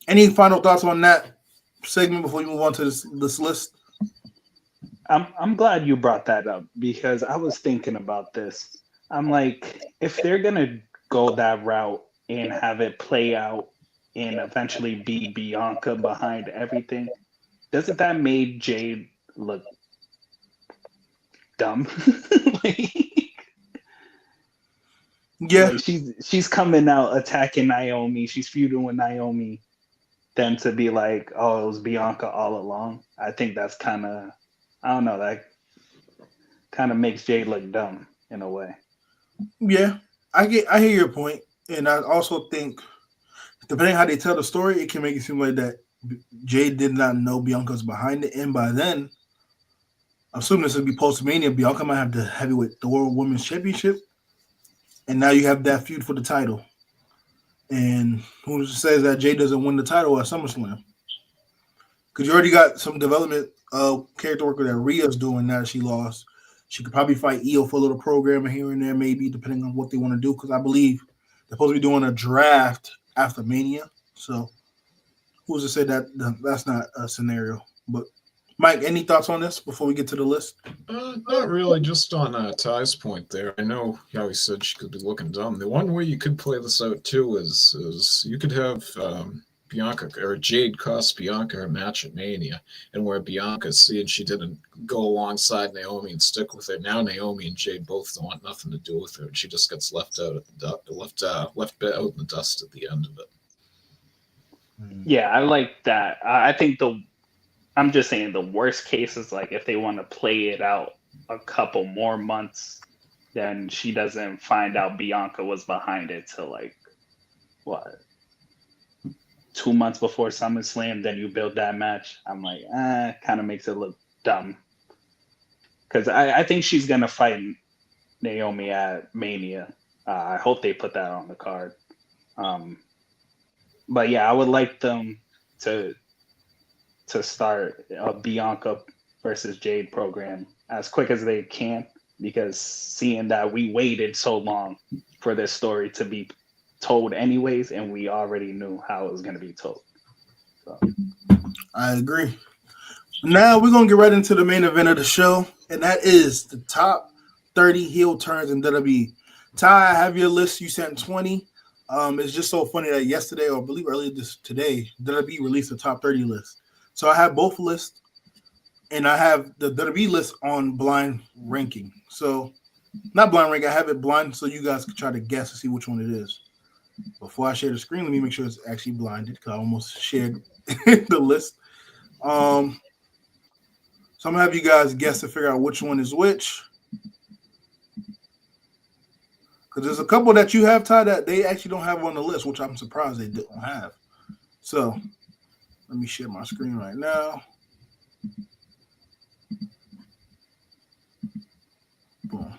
any final thoughts on that segment before we move on to this list? I'm glad you brought that up because I was thinking about this. I'm like, if they're gonna go that route and have it play out and eventually be Bianca behind everything, doesn't that make Jade look dumb? Yeah, like she's coming out attacking Naomi. She's feuding with Naomi. Then to be like, oh, it was Bianca all along. I think that's kind of, I don't know, that kind of makes Jade look dumb in a way. Yeah, I hear your point, and I also think depending how they tell the story, it can make it seem like that Jade did not know Bianca's behind it, and by then, assuming this would be post-Mania, Bianca might have the World Women's Championship, and now you have that feud for the title. And who says that Jade doesn't win the title at SummerSlam? Because you already got some development character worker that Rhea's doing now that she lost. She could probably fight Io for a little program here and there, maybe, depending on what they want to do. Because I believe they're supposed to be doing a draft after Mania. So who's to say that that's not a scenario? But Mike, any thoughts on this before we get to the list? Not really. Just on Ty's point there. I know how he said she could be looking dumb. The one way you could play this out too is you could have Bianca or Jade cost Bianca her match at Mania, and where Bianca, seeing she didn't go alongside Naomi and stick with her, now Naomi and Jade both don't want nothing to do with her, and she just gets left out in the dust at the end of it. Yeah, I like that. I think I'm just saying the worst case is like if they want to play it out a couple more months, then she doesn't find out Bianca was behind it till like what? 2 months before SummerSlam, then you build that match. I'm like, kind of makes it look dumb. Because I think she's going to fight Naomi at Mania. I hope they put that on the card. But yeah, I would like them to start a Bianca versus Jade program as quick as they can, because seeing that we waited so long for this story to be told anyways, and we already knew how it was going to be told. So. I agree. Now we're going to get right into the main event of the show, and that is the top 30 heel turns in WWE. Ty, I have your list. You sent 20. It's just so funny that yesterday, or I believe earlier today, WWE released the top 30 list. So I have both lists, and I have the WWE list on blind ranking. So, not blind ranking, I have it blind so you guys can try to guess to see which one it is. Before I share the screen, let me make sure it's actually blinded because I almost shared the list. So I'm gonna have you guys guess to figure out which one is which. Because there's a couple that you have, Ty, that they actually don't have on the list, which I'm surprised they don't have. So let me share my screen right now. Boom.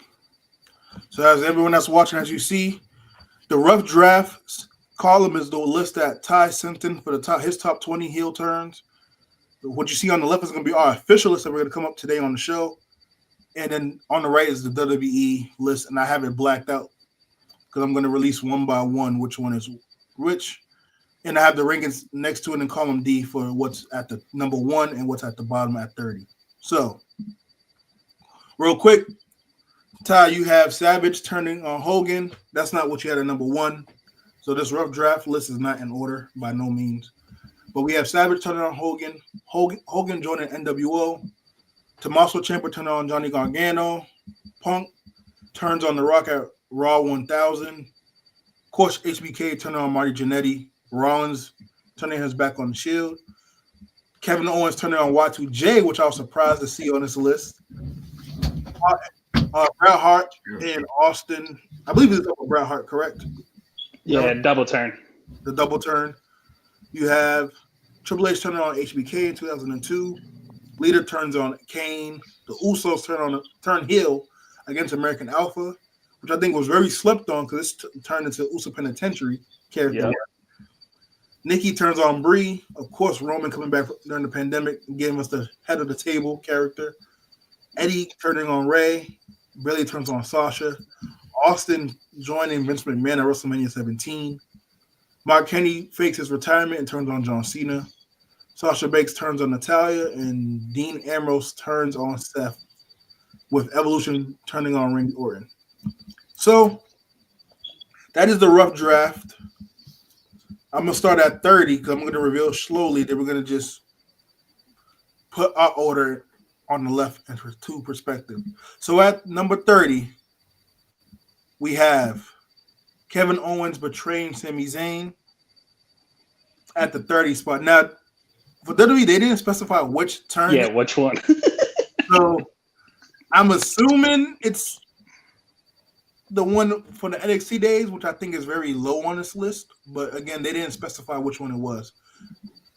So as everyone that's watching, as you see, the rough drafts column is the list that Ty sent in for his top 20 heel turns. What you see on the left is going to be our official list that we're going to come up today on the show. And then on the right is the WWE list, and I have it blacked out because I'm going to release one by one which one is which. And I have the rankings next to it in column D for what's at the number 1 and what's at the bottom at 30. So, real quick, Ty, you have Savage turning on Hogan. That's not what you had at number 1. So this rough draft list is not in order by no means. But we have Savage turning on Hogan. Hogan joining NWO. Tommaso Ciampa turning on Johnny Gargano. Punk turns on The Rock at Raw 1000. Of course, HBK turning on Marty Jannetty. Rollins turning his back on the Shield. Kevin Owens turning on Y2J, which I was surprised to see on this list. Bret Hart and Austin. I believe it's Bret Hart, correct? Yeah, double turn. The double turn. You have Triple H turning on HBK in 2002. Lita turns on Kane. The Usos turn heel against American Alpha, which I think was very slept on because this turned into Uso Penitentiary character. Yep. Nikki turns on Brie. Of course, Roman coming back during the pandemic and giving us the head of the table character. Eddie turning on Ray. Bayley turns on Sasha. Austin joining Vince McMahon at WrestleMania 17. Mark Henry fakes his retirement and turns on John Cena. Sasha Banks turns on Natalya, and Dean Ambrose turns on Seth, with Evolution turning on Randy Orton. So that is the rough draft. I'm going to start at 30 because I'm going to reveal slowly that we're going to just put our order on the left and for two perspective. So at number 30, we have Kevin Owens betraying Sami Zayn at the 30 spot. Now, for WWE, they didn't specify which turn. Yeah, which one? So I'm assuming it's the one for the NXT days, which I think is very low on this list. But again, they didn't specify which one it was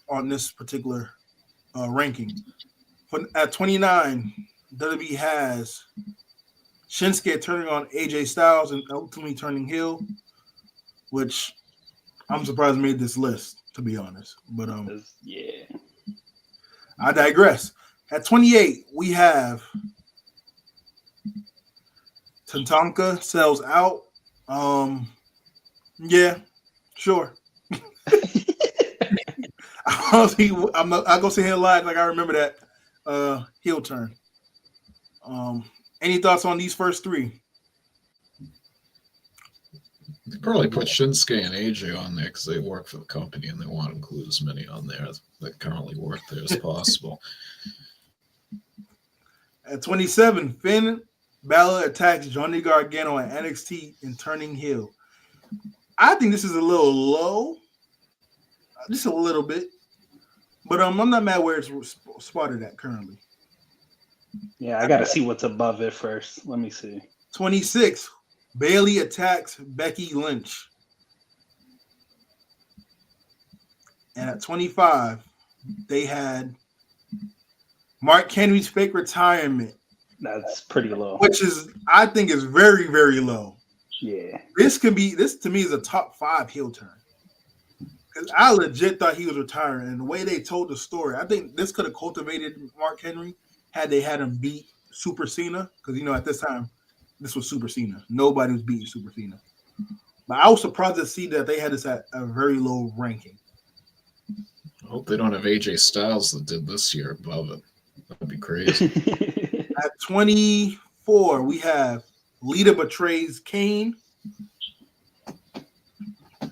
on this particular ranking. At 29, WWE has Shinsuke turning on AJ Styles and ultimately turning heel, which I'm surprised made this list, to be honest. But yeah, I digress. At 28, we have Tatanka sells out. Yeah, sure. I'm gonna sit here and lie like I remember that heel turn. Any thoughts on these first three? They probably put Shinsuke and AJ on there because they work for the company and they want to include as many on there that currently work there as possible. At 27, Finn Balor attacks Johnny Gargano at NXT and turning heel. I think this is a little low, just a little bit, but I'm not mad where it's spotted at currently. Yeah, I got to see what's above it first. Let me see. 26, Bayley attacks Becky Lynch. And at 25, they had Mark Henry's fake retirement That's pretty low. which is I think is very, very low. Yeah. This to me is a top 5 heel turn. Because I legit thought he was retiring, and the way they told the story, I think this could have cultivated Mark Henry had they had him beat Super Cena. Because at this time, this was Super Cena. Nobody was beating Super Cena. But I was surprised to see that they had this at a very low ranking. I hope they don't have AJ Styles that did this year above it. That'd be crazy. At 24, we have Lita betrays Kane.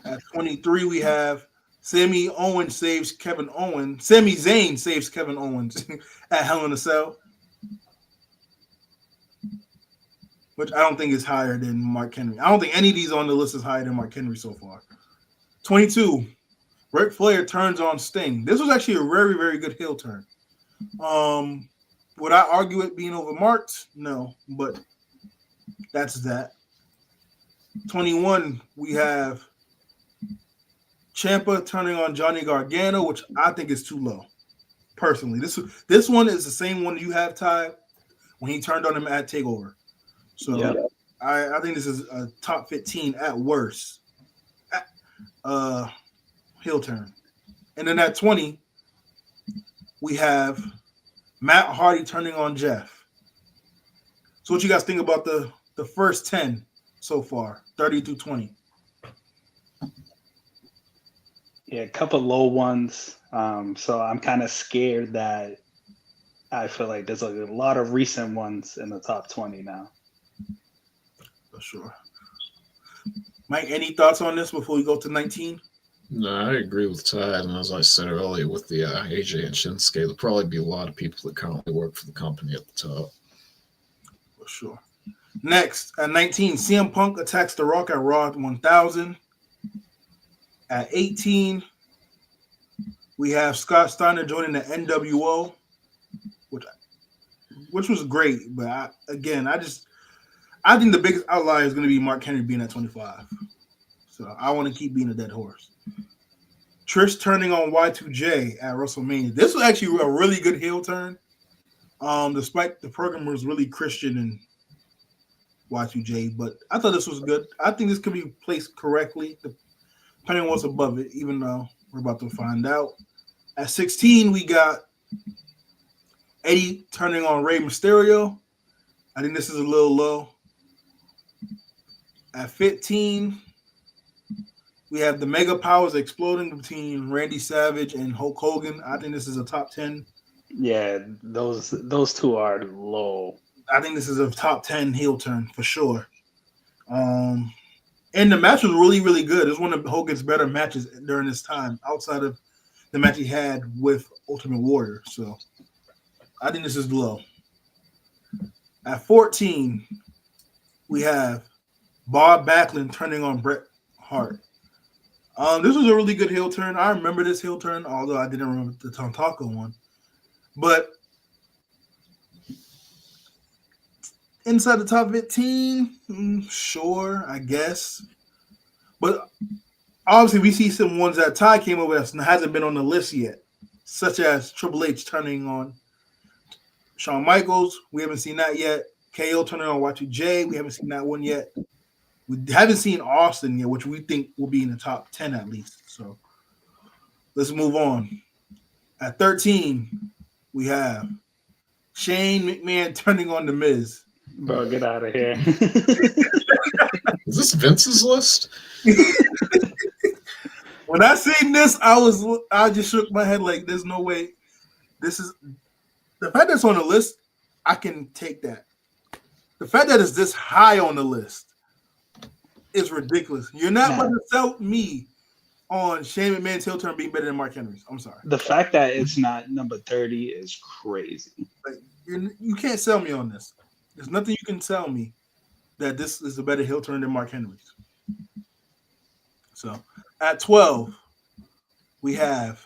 At 23, we have Sami Zayn saves Kevin Owens at Hell in a Cell, which I don't think is higher than Mark Henry. I don't think any of these on the list is higher than Mark Henry so far. 22, Ric Flair turns on Sting. This was actually a very, very good heel turn. Would I argue it being overmarked? No, but that's that. 21, we have Ciampa turning on Johnny Gargano, which I think is too low. Personally, this one is the same one you have, Ty, when he turned on him at TakeOver. So Yep. I think this is a top 15 at worst. Heel turn. And then at 20, we have Matt Hardy turning on Jeff. So what you guys think about the first 10 so far, 30 through 20? Yeah, a couple low ones. So I'm kind of scared that I feel like there's a lot of recent ones in the top 20 now. For sure. Mike, any thoughts on this before we go to 19? No, I agree with Todd. And as I said earlier, with the AJ and Shinsuke, there'll probably be a lot of people that currently work for the company at the top. For sure. Next, at 19, CM Punk attacks The Rock at Raw 1000. At 18, we have Scott Steiner joining the NWO, which was great. But I think the biggest outlier is going to be Mark Henry being at 25. So I want to keep being a dead horse. Trish turning on Y2J at WrestleMania. This was actually a really good heel turn. Despite the program was really Christian and Y2J, but I thought this was good. I think this could be placed correctly, depending on what's above it, even though we're about to find out. At 16, we got Eddie turning on Rey Mysterio. I think this is a little low. At 15, we have the Mega Powers exploding between Randy Savage and Hulk Hogan. I think this is a top 10. Yeah, those two are low. I think this is a top 10 heel turn for sure. And the match was really, really good. It was one of Hogan's better matches during this time, outside of the match he had with Ultimate Warrior. So I think this is low. At 14, we have Bob Backlund turning on Bret Hart. This was a really good heel turn. I remember this heel turn, although I didn't remember the Tontaco one. But inside the top 15, sure, I guess. But obviously, we see some ones that Ty came up with that hasn't been on the list yet, such as Triple H turning on Shawn Michaels. We haven't seen that yet. KO turning on Y2J. We haven't seen that one yet. We haven't seen Austin yet, which we think will be in the top 10 at least. So let's move on. At 13, we have Shane McMahon turning on The Miz. Bro, get out of here. Is this Vince's list? When I seen this, I just shook my head like, there's no way. This is the fact that's on the list. I can take that. The fact that it's this high on the list is ridiculous. You're not going to sell me on Shane McMahon's heel turn being better than Mark Henry's. I'm sorry. The fact that it's not number 30 is crazy. Like, you can't sell me on this. There's nothing you can tell me that this is a better heel turn than Mark Henry's. So at 12, we have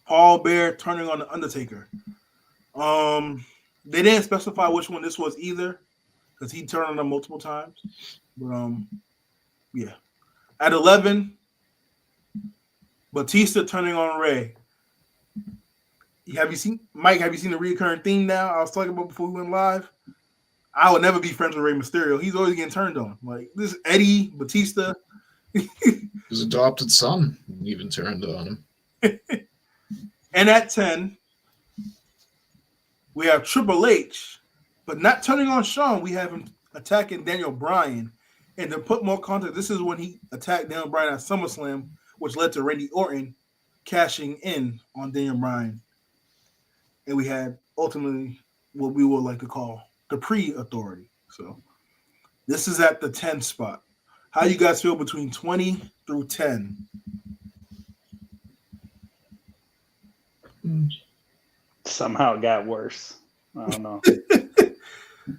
Paul Bear turning on The Undertaker. They didn't specify which one this was either, because he turned on them multiple times. But yeah. At 11, Batista turning on Ray. Have you seen Mike? Have you seen the recurring theme now? I was talking about before we went live. I would never be friends with Rey Mysterio. He's always getting turned on. Like this Eddie Batista. His adopted son even turned on him. And at 10, we have Triple H, but not turning on Shawn. We have him attacking Daniel Bryan. And to put more context, this is when he attacked Daniel Bryan at SummerSlam, which led to Randy Orton cashing in on Daniel Bryan. And we had ultimately what we would like to call the pre-authority. So this is at the 10 spot. How you guys feel between 20 through 10? Somehow it got worse. I don't know.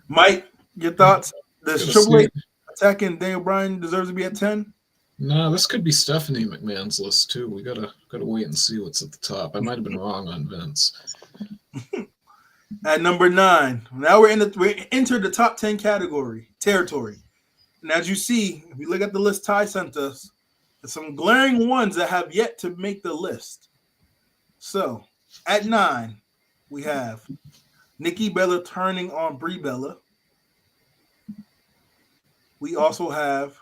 Mike, your thoughts? Does Gotta Triple see. H attacking Daniel Bryan deserves to be at 10? No, this could be Stephanie McMahon's list too. We gotta wait and see what's at the top. I might have been wrong on Vince. At number 9, now we entered the top 10 territory. And as you see, if you look at the list Ty sent us, there's some glaring ones that have yet to make the list. So at 9, we have Nikki Bella turning on Brie Bella. We also have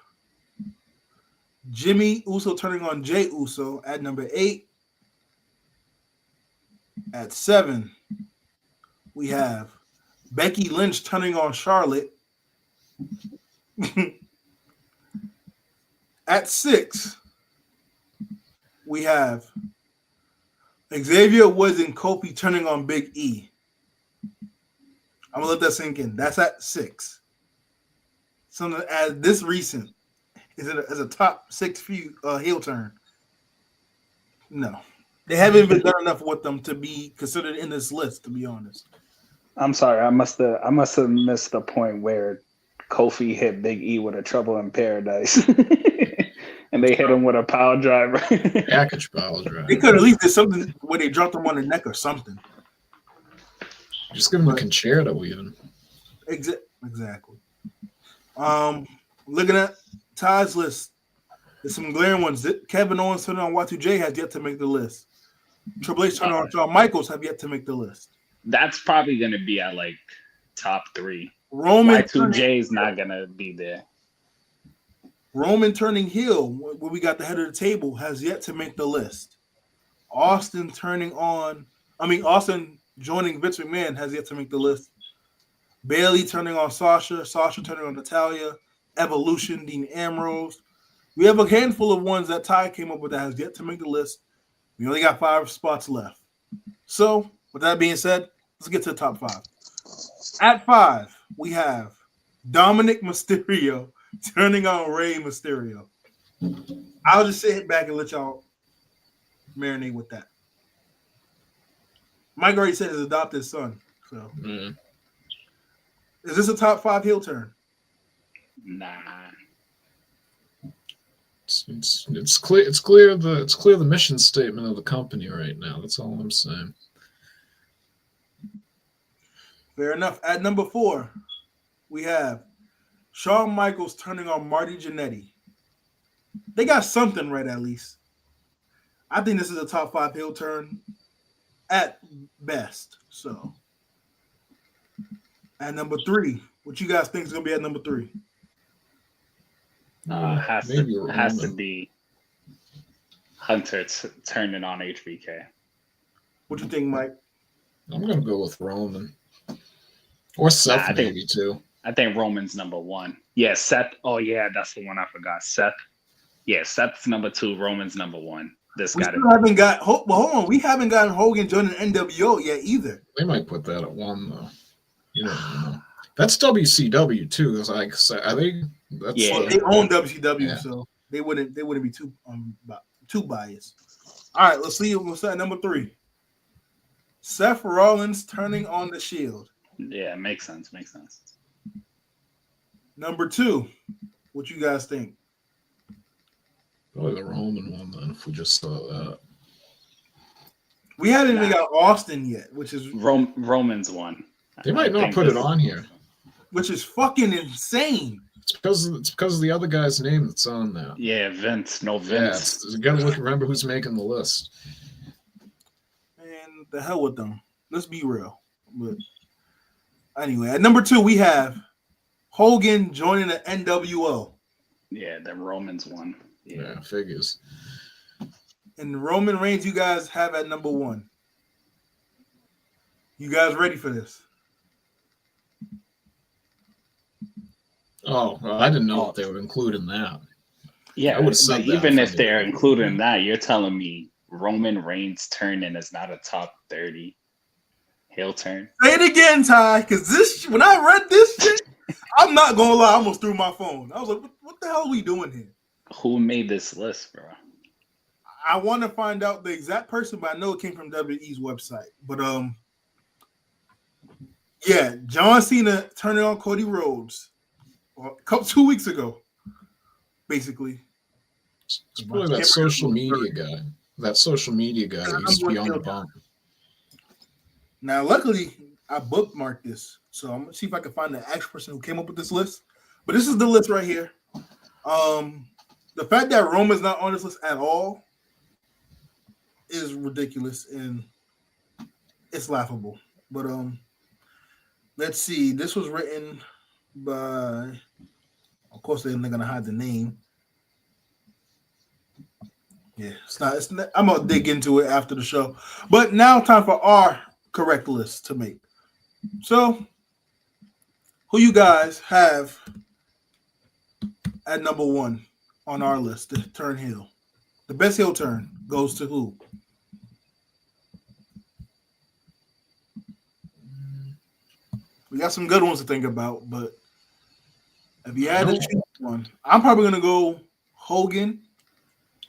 Jimmy Uso turning on Jay Uso at number 8. At 7, we have Becky Lynch turning on Charlotte. At 6, we have Xavier Woods and Kofi turning on Big E. I'm gonna let that sink in. That's at 6. Something as this recent is it as a top 6 heel turn? No, they haven't even done enough with them to be considered in this list. To be honest, I'm sorry. I must have missed the point where Kofi hit Big E with a Trouble in Paradise, and they hit him with a power driver. Package power drive. they could at least did something where they dropped him on the neck or something. Just give him a concerto even. Exactly. Looking at Ty's list, there's some glaring ones. Kevin Owens turning on Y2J has yet to make the list. Triple H turning on Shawn Michaels have yet to make the list. That's probably going to be at like top 3. Roman Y2J is not going to be there. Roman turning heel, where we got the head of the table, has yet to make the list. Austin joining Vince McMahon has yet to make the list. Bailey turning on Sasha turning on Natalya, Evolution, Dean Ambrose. We have a handful of ones that Ty came up with that has yet to make the list. We only got 5 spots left. So, with that being said, let's get to the top 5. At 5, we have Dominic Mysterio turning on Rey Mysterio. I'll just sit back and let y'all marinate with that. Mike already said his adopted son. So, Is this a top 5 heel turn? Nah. It's clear the mission statement of the company right now. That's all I'm saying. Fair enough. At number 4, we have Shawn Michaels turning on Marty Jannetty. They got something right at least. I think this is a top 5 heel turn at best. So, at number 3, what you guys think is going to be at number 3? Has to be Hunter turning on HBK. What you think, Mike? I'm gonna go with Roman or Seth, maybe too. I think Roman's number 1. Yeah, Seth. Oh yeah, that's the one I forgot. Seth. Yeah, Seth's number 2. Roman's number 1. We haven't got. Hold on, we haven't gotten Hogan joining NWO yet either. They might put that at 1 though. You don't know. That's WCW too. It's like, are they? That's they own WCW, so they wouldn't be too biased. All right, let's see what's at number 3. Seth Rollins turning on the Shield. Yeah, makes sense. Number 2, what you guys think? Probably the Roman one then, if we just saw that. We haven't even got Austin yet, which is Roman's 1. They might not put it on here, which is fucking insane. It's because of the other guy's name that's on there. Yeah, Vince. No Vince. Yeah, you gotta remember who's making the list. And The hell with them. Let's be real. But anyway, at number 2, we have Hogan joining the NWO. Yeah, the Romans won. Yeah, figures. And Roman Reigns, you guys have at number 1. You guys ready for this? Oh, well, I didn't know if they were including that. Yeah, I would've said but that even from if the they're beginning. including that, you're telling me Roman Reigns turning is not a top 30 heel turn? Say it again, Ty, because this when I read this shit, I'm not gonna lie, I almost threw my phone. I was like, what the hell are we doing here? Who made this list, bro? I want to find out the exact person, but I know it came from WWE's website. But yeah, John Cena turning on Cody Rhodes a couple 2 weeks ago, basically. It's probably that social media guy. That social media guy that used to be on the bump. Now, luckily, I bookmarked this, so I'm gonna see if I can find the actual person who came up with this list. But this is the list right here. The fact that Roman's not on this list at all is ridiculous and it's laughable. But let's see. This was written by, of course, they're not gonna hide the name. Yeah, it's not. I'm gonna dig into it after the show. But now, time for our correct list to make. So, who you guys have at number 1 on our list to turn heel? The best heel turn goes to who? We got some good ones to think about, but if you had to choose one, I'm probably gonna go Hogan.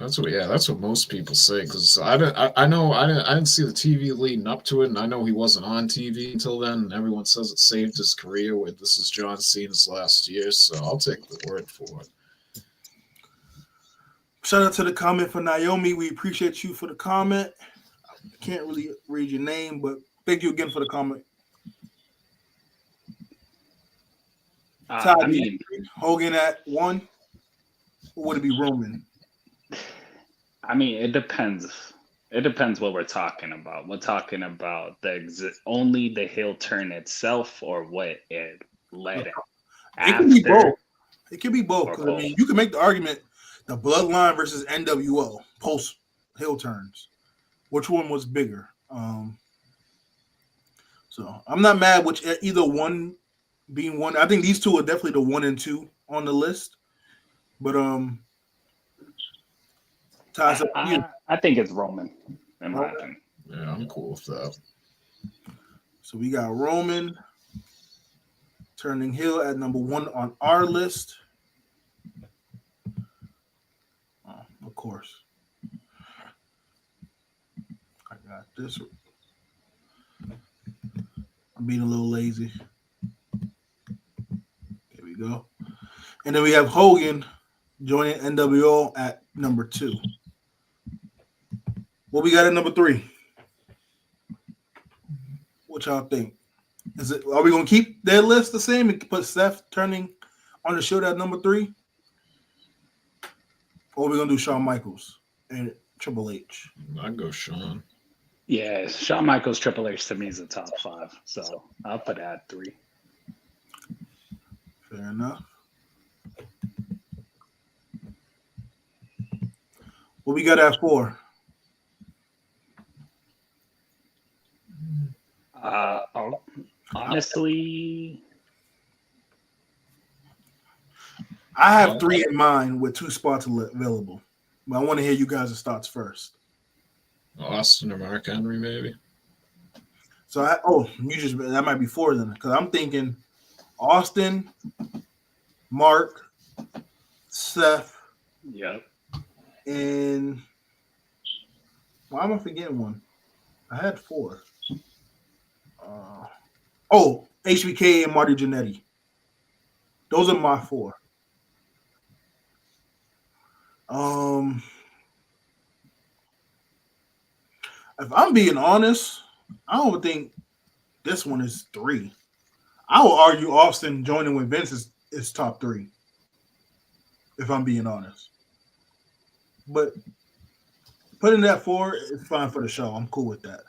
That's what most people say, because I didn't see the TV leading up to it, and I know he wasn't on TV until then. And everyone says it saved his career. Where this is John Cena's last year, so I'll take the word for it. Shout out to the comment for Naomi. We appreciate you for the comment. I can't really read your name, but thank you again for the comment. I mean, Hogan at 1, or would it be Roman? I mean, it depends. It depends what we're talking about. We're talking about only the heel turn itself, or what it led It can be after. both. It can be both. Or 'Cause, I mean, you can make the argument the Bloodline versus NWO post heel turns. Which one was bigger? So I'm not mad which either one being one. I think these two are definitely the 1 and 2 on the list. But Ty's up to you. I think it's Roman, in my opinion. Yeah, I'm cool with that. So we got Roman turning heel at number 1 on our list. Oh, of course. I got this. I'm being a little lazy. There we go. And then we have Hogan joining NWO at number 2. What we got at number 3? What y'all think? Are we gonna keep their list the same and put Seth turning on the show at number 3? Or are we gonna do Shawn Michaels and Triple H? I'd go Shawn. Yeah, Shawn Michaels, Triple H to me is a top 5, so I'll put it at 3. Fair enough. What we got at 4? Honestly, I have 3 in mind with 2 spots available, but I want to hear you guys' thoughts first. Austin or Mark Henry, maybe. So that might be 4 then, because I'm thinking Austin, Mark, Seth, yep. and why am I forgetting one? I had 4. HBK and Marty Jannetty. Those are my 4. If I'm being honest, I don't think this one is 3. I will argue Austin joining with Vince is top 3. If I'm being honest. But putting that 4 is fine for the show. I'm cool with that.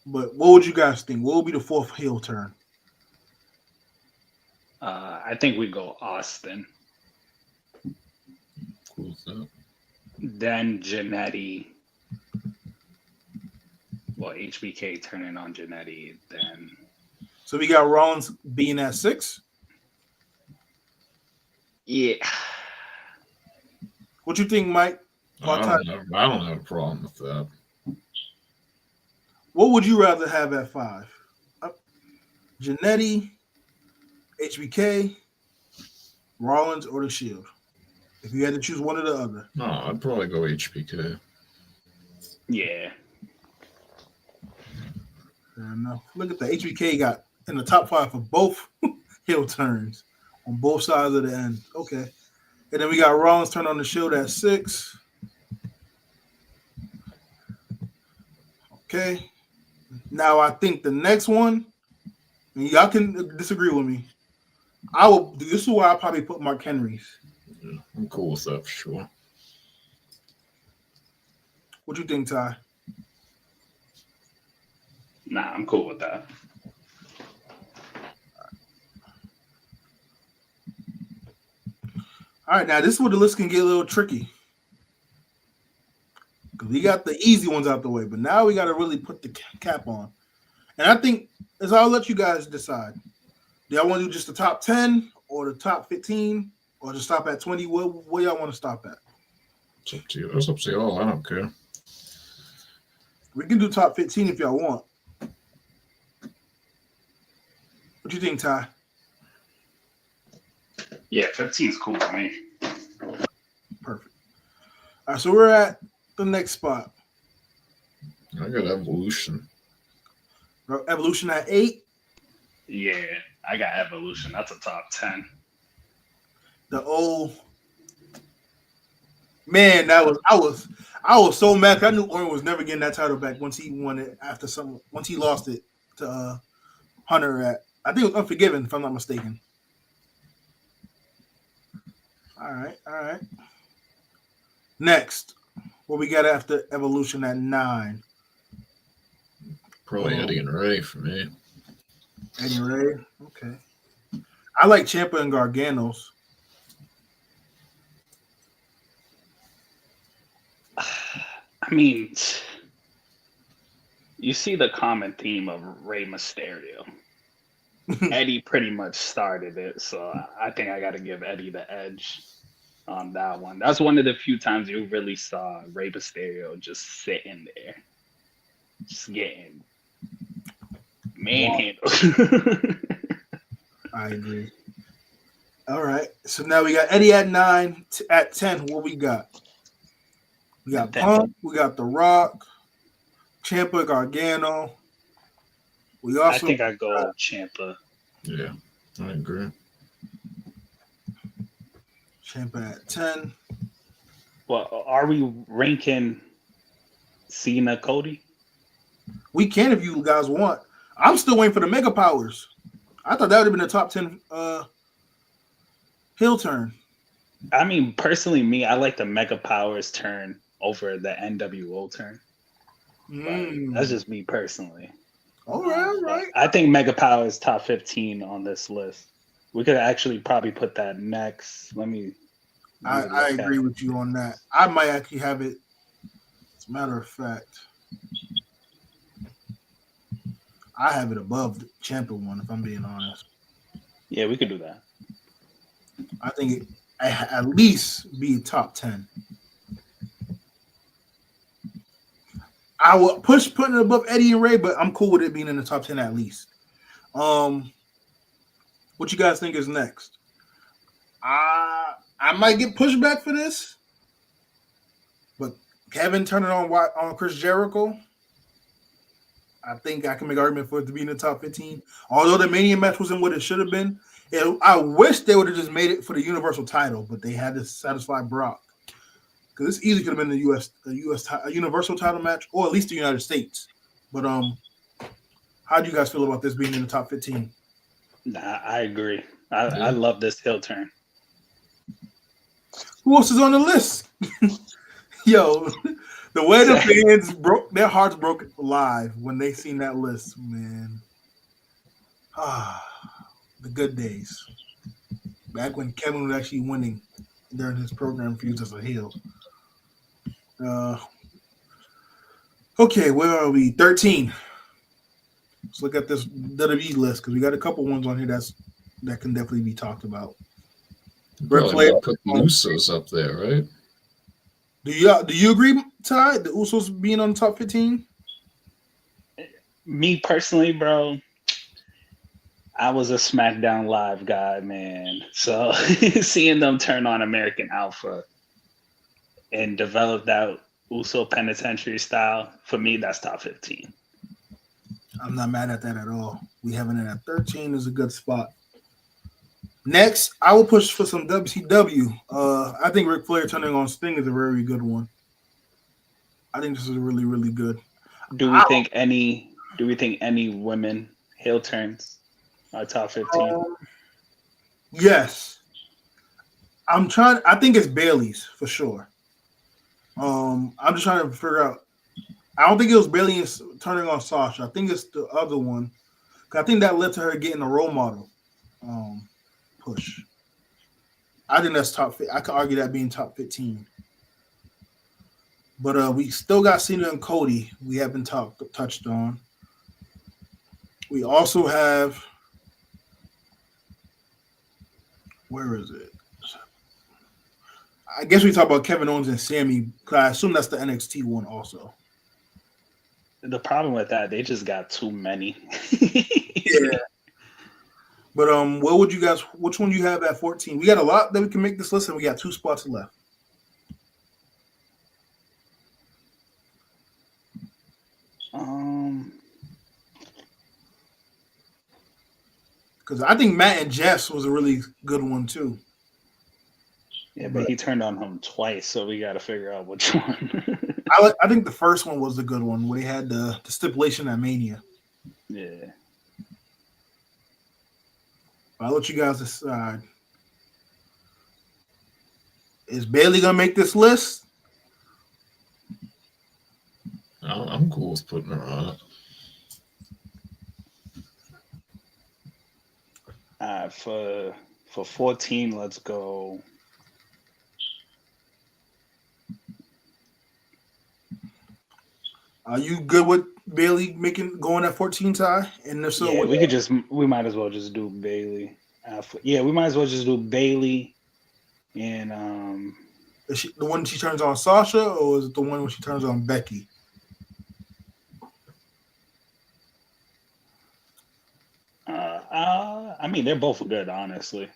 But what would you guys think? What would be the fourth heel turn? I think we go Austin, Cool with that. then Jannetty. Well, HBK turning on Jannetty, then So we got Rollins being at 6. yeah. What you think, Mike? I don't have a problem with that. What would you rather have at 5? Jannetty, HBK, Rollins, or the Shield? If you had to choose one or the other. No, I'd probably go HBK. Yeah. Fair enough. Look at the HBK got in the top 5 for both heel turns on both sides of the end. Okay. And then we got Rollins turn on the Shield at 6. Okay. Now I think the next one, and y'all can disagree with me. This is where I'll probably put Mark Henry's. Yeah, I'm cool with that for sure. What you think, Ty? Nah, I'm cool with that. All right, now this is where the list can get a little tricky. Because we got the easy ones out the way, but now we got to really put the cap on. And I think, as I'll let you guys decide. Do y'all want to do just the top 10 or the top 15 or just stop at 20? Where y'all want to stop at? It's up to you. That's up to y'all. I don't care. We can do top 15 if y'all want. What you think, Ty? Yeah, 15 is cool for me. Perfect. All right, so we're at the next spot. I got Evolution. Evolution at 8. Yeah, I got Evolution. That's a top 10. The old man, I was so mad 'cause I knew Orton was never getting that title back once he won it once he lost it to Hunter at, I think it was Unforgiven, if I'm not mistaken. All right. Next, what we got after Evolution at 9? Probably Eddie and Ray for me. Eddie Ray. Okay. I like Ciampa and Garganos. I mean, you see the common theme of Rey Mysterio. Eddie pretty much started it, so I think I got to give Eddie the edge on that one. That's one of the few times you really saw Rey Mysterio just sitting there, just getting manhandled. I agree. All right. So now we got Eddie at 9. At 10, what we got? We got Punk. We got The Rock. Ciampa, Gargano. We also. I think I go Ciampa. Yeah, I agree. Ciampa at 10. Well, are we ranking Cena, Cody? We can if you guys want. I'm still waiting for the Mega Powers. I thought that would have been a top 10 heel turn. I mean, personally, I like the Mega Powers turn over the NWO turn. That's just me personally. All right. I think Mega Powers top 15 on this list. We could actually probably put that next. I agree with you on that. I might actually have it. As a matter of fact, I have it above the Ciampa one, if I'm being honest. Yeah, we could do that. I think it at least be top 10. I will push putting it above Eddie and Ray, but I'm cool with it being in the top 10 at least. What you guys think is next? I might get pushback for this, but Kevin turning on Chris Jericho, I think I can make an argument for it to be in the top 15. Although the Mania match wasn't what it should have been, I wish they would have just made it for the Universal title, but they had to satisfy Brock. Because this easily could have been a Universal title match, or at least the United States. But how do you guys feel about this being in the top 15? Nah, I agree. I love this heel turn. Who else is on the list? Yo, The way the fans broke their hearts broke live when they seen that list, man. The good days. Back when Kevin was actually winning during his program for as a heel. Okay, where are we? 13. Let's look at this WWE list because we got a couple ones on here that can definitely be talked about. Ric Probably Flair. might put the Usos up there, right? Do you agree, Ty? The Usos being on the top 15? Me personally, bro, I was a SmackDown Live guy, man. So seeing them turn on American Alpha and develop that Uso penitentiary style, for me, that's top 15. I'm not mad at that at all. We having it at 13 is a good spot. Next, I will push for some WCW. I think Ric Flair turning on Sting is a very good one. I think this is really, really good. Do we think any women heel turns are top 15? Yes. I think it's Bailey's for sure. I'm just trying to figure out. I don't think it was Bailey turning on Sasha. I think it's the other one. I think that led to her getting a role model push. I think that's top. I could argue that being top 15. But we still got Cena and Cody. We haven't touched on. We also have. Where is it? I guess we talk about Kevin Owens and Sammy. Cause I assume that's the NXT one also. The problem with that, they just got too many. Yeah. But what would you guys? Which one do you have at 14? We got a lot that we can make this list, and we got 2 spots left. Because I think Matt and Jeff's was a really good one too. Yeah, but he turned on him twice, so we got to figure out which one. I think the first one was the good one where they had the stipulation at Mania. Yeah. I'll let you guys decide. Is Bailey gonna make this list? I'm cool with putting her on it. For 14, let's go. Are you good with Bailey going at 14, Ty? And if so, yeah, we might as well just do Bailey. We might as well just do Bailey. And is the one she turns on Sasha, or is it the one when she turns on Becky? I mean, they're both good, honestly.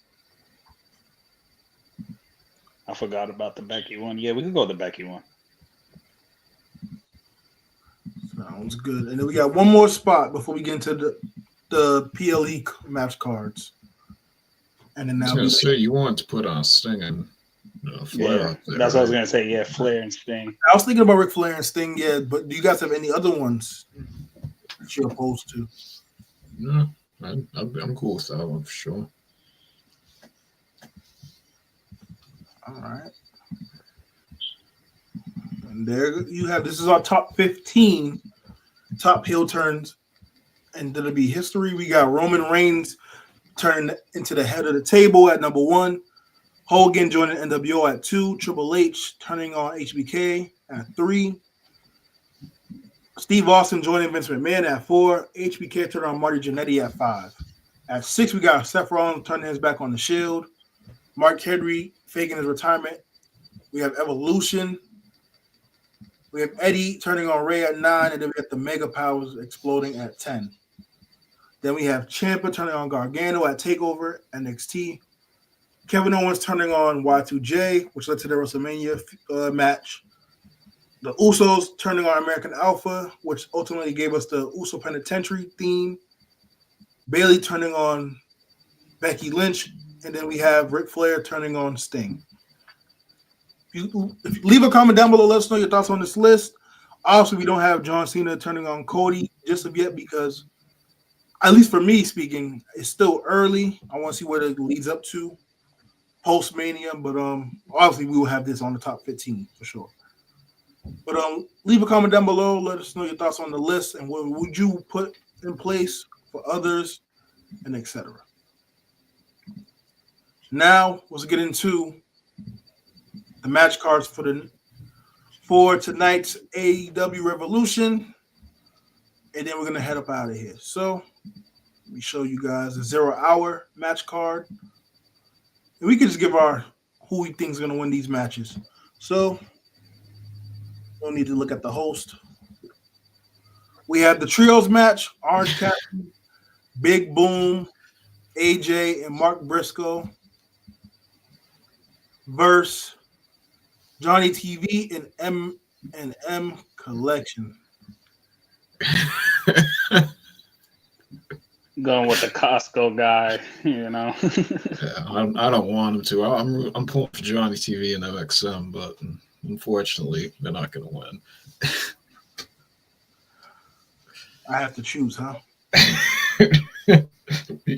I forgot about the Becky one. Yeah, we can go with the Becky one. Sounds good. And then we got one more spot before we get into the PLE match cards. And then I was going to say, you want to put on Sting and Flair up there. That's what I was going to say. Yeah, Flair and Sting. I was thinking about Ric Flair and Sting, yeah, but do you guys have any other ones that you're opposed to? No, I'm cool with that one for sure. All right. And there you have, this is our top 15 top heel turns in WWE history. We got Roman Reigns turning into the head of the table at number 1. Hogan joining NWO at 2. Triple H turning on HBK at 3. Steve Austin joining Vince McMahon at 4. HBK turning on Marty Jannetty at 5. At 6, we got Seth Rollins turning his back on the Shield. Mark Henry faking his retirement. We have Evolution. We have Eddie turning on Ray at 9, and then we have the Mega Powers exploding at 10. Then we have Ciampa turning on Gargano at TakeOver NXT. Kevin Owens turning on Y2J, which led to the WrestleMania match. The Usos turning on American Alpha, which ultimately gave us the Uso Penitentiary theme. Bailey turning on Becky Lynch, and then we have Ric Flair turning on Sting. If you leave a comment down below, let us know your thoughts on this list. Obviously, we don't have John Cena turning on Cody just of yet because, at least for me speaking, it's still early. I want to see what it leads up to post-Mania, but obviously we will have this on the top 15 for sure. But leave a comment down below. Let us know your thoughts on the list and what would you put in place for others and etc. Now let's get into the match cards for tonight's AEW Revolution, and then we're gonna head up out of here. So let me show you guys a 0 hour match card, and we can just give our who we think is gonna win these matches. So don't need to look at the host. We have the trios match: Orange Cassidy, Big Boom, AJ, and Mark Briscoe versus Johnny TV and M Collection. Going with the Costco guy, you know. Yeah, I don't want him to. I'm pulling for Johnny TV and MXM, but unfortunately, they're not going to win. I have to choose, huh?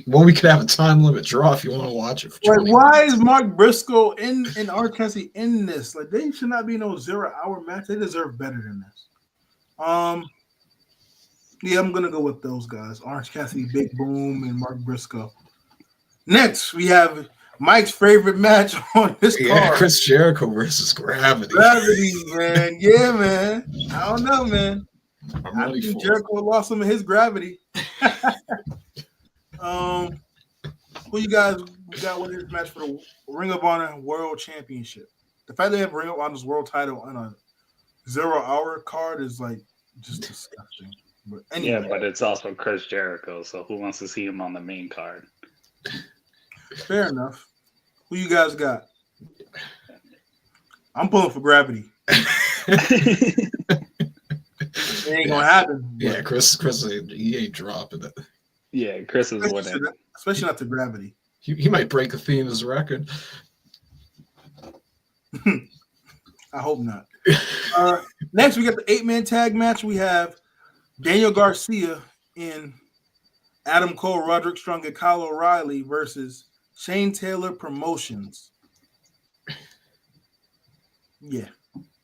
Well, we could have a time limit draw if you want to watch it. For Like, why is Mark Briscoe and Orange Cassidy in this? Like, they should not be no 0 hour match. They deserve better than this. Yeah, I'm gonna go with those guys: Orange Cassidy, Big Boom, and Mark Briscoe. Next, we have Mike's favorite match on this card: Chris Jericho versus Gravity. Gravity, man. Yeah, man. I don't know, man. I'm I ready think for Jericho lost some of his gravity. Who you guys got winning this match for the Ring of Honor World Championship? The fact they have Ring of Honor's world title on a 0 hour card is like just disgusting. But anyway, Yeah, but it's also Chris Jericho, so who wants to see him on the main card? fair enough. Who you guys got? I'm pulling for Gravity. It ain't gonna happen. Yeah, Chris, he ain't dropping it. Yeah, Chris is winning. Especially not to Gravity. He might break Athena's record. I hope not. Next, we got the 8-man tag match. We have Daniel Garcia in Adam Cole, Roderick Strong, and Kyle O'Reilly versus Shane Taylor Promotions. Yeah,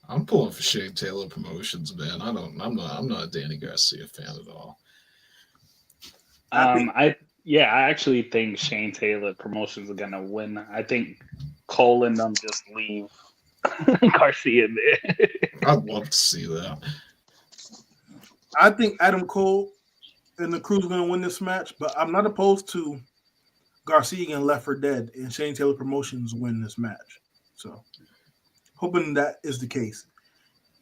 I'm pulling for Shane Taylor Promotions, man. I'm not a Danny Garcia fan at all. I actually think Shane Taylor Promotions are gonna win. I think Cole and them just leave Garcia there. I'd love to see that. I think Adam Cole and the crew's going to win this match, but I'm not opposed to Garcia getting left for dead and Shane Taylor Promotions win this match. So, hoping that is the case.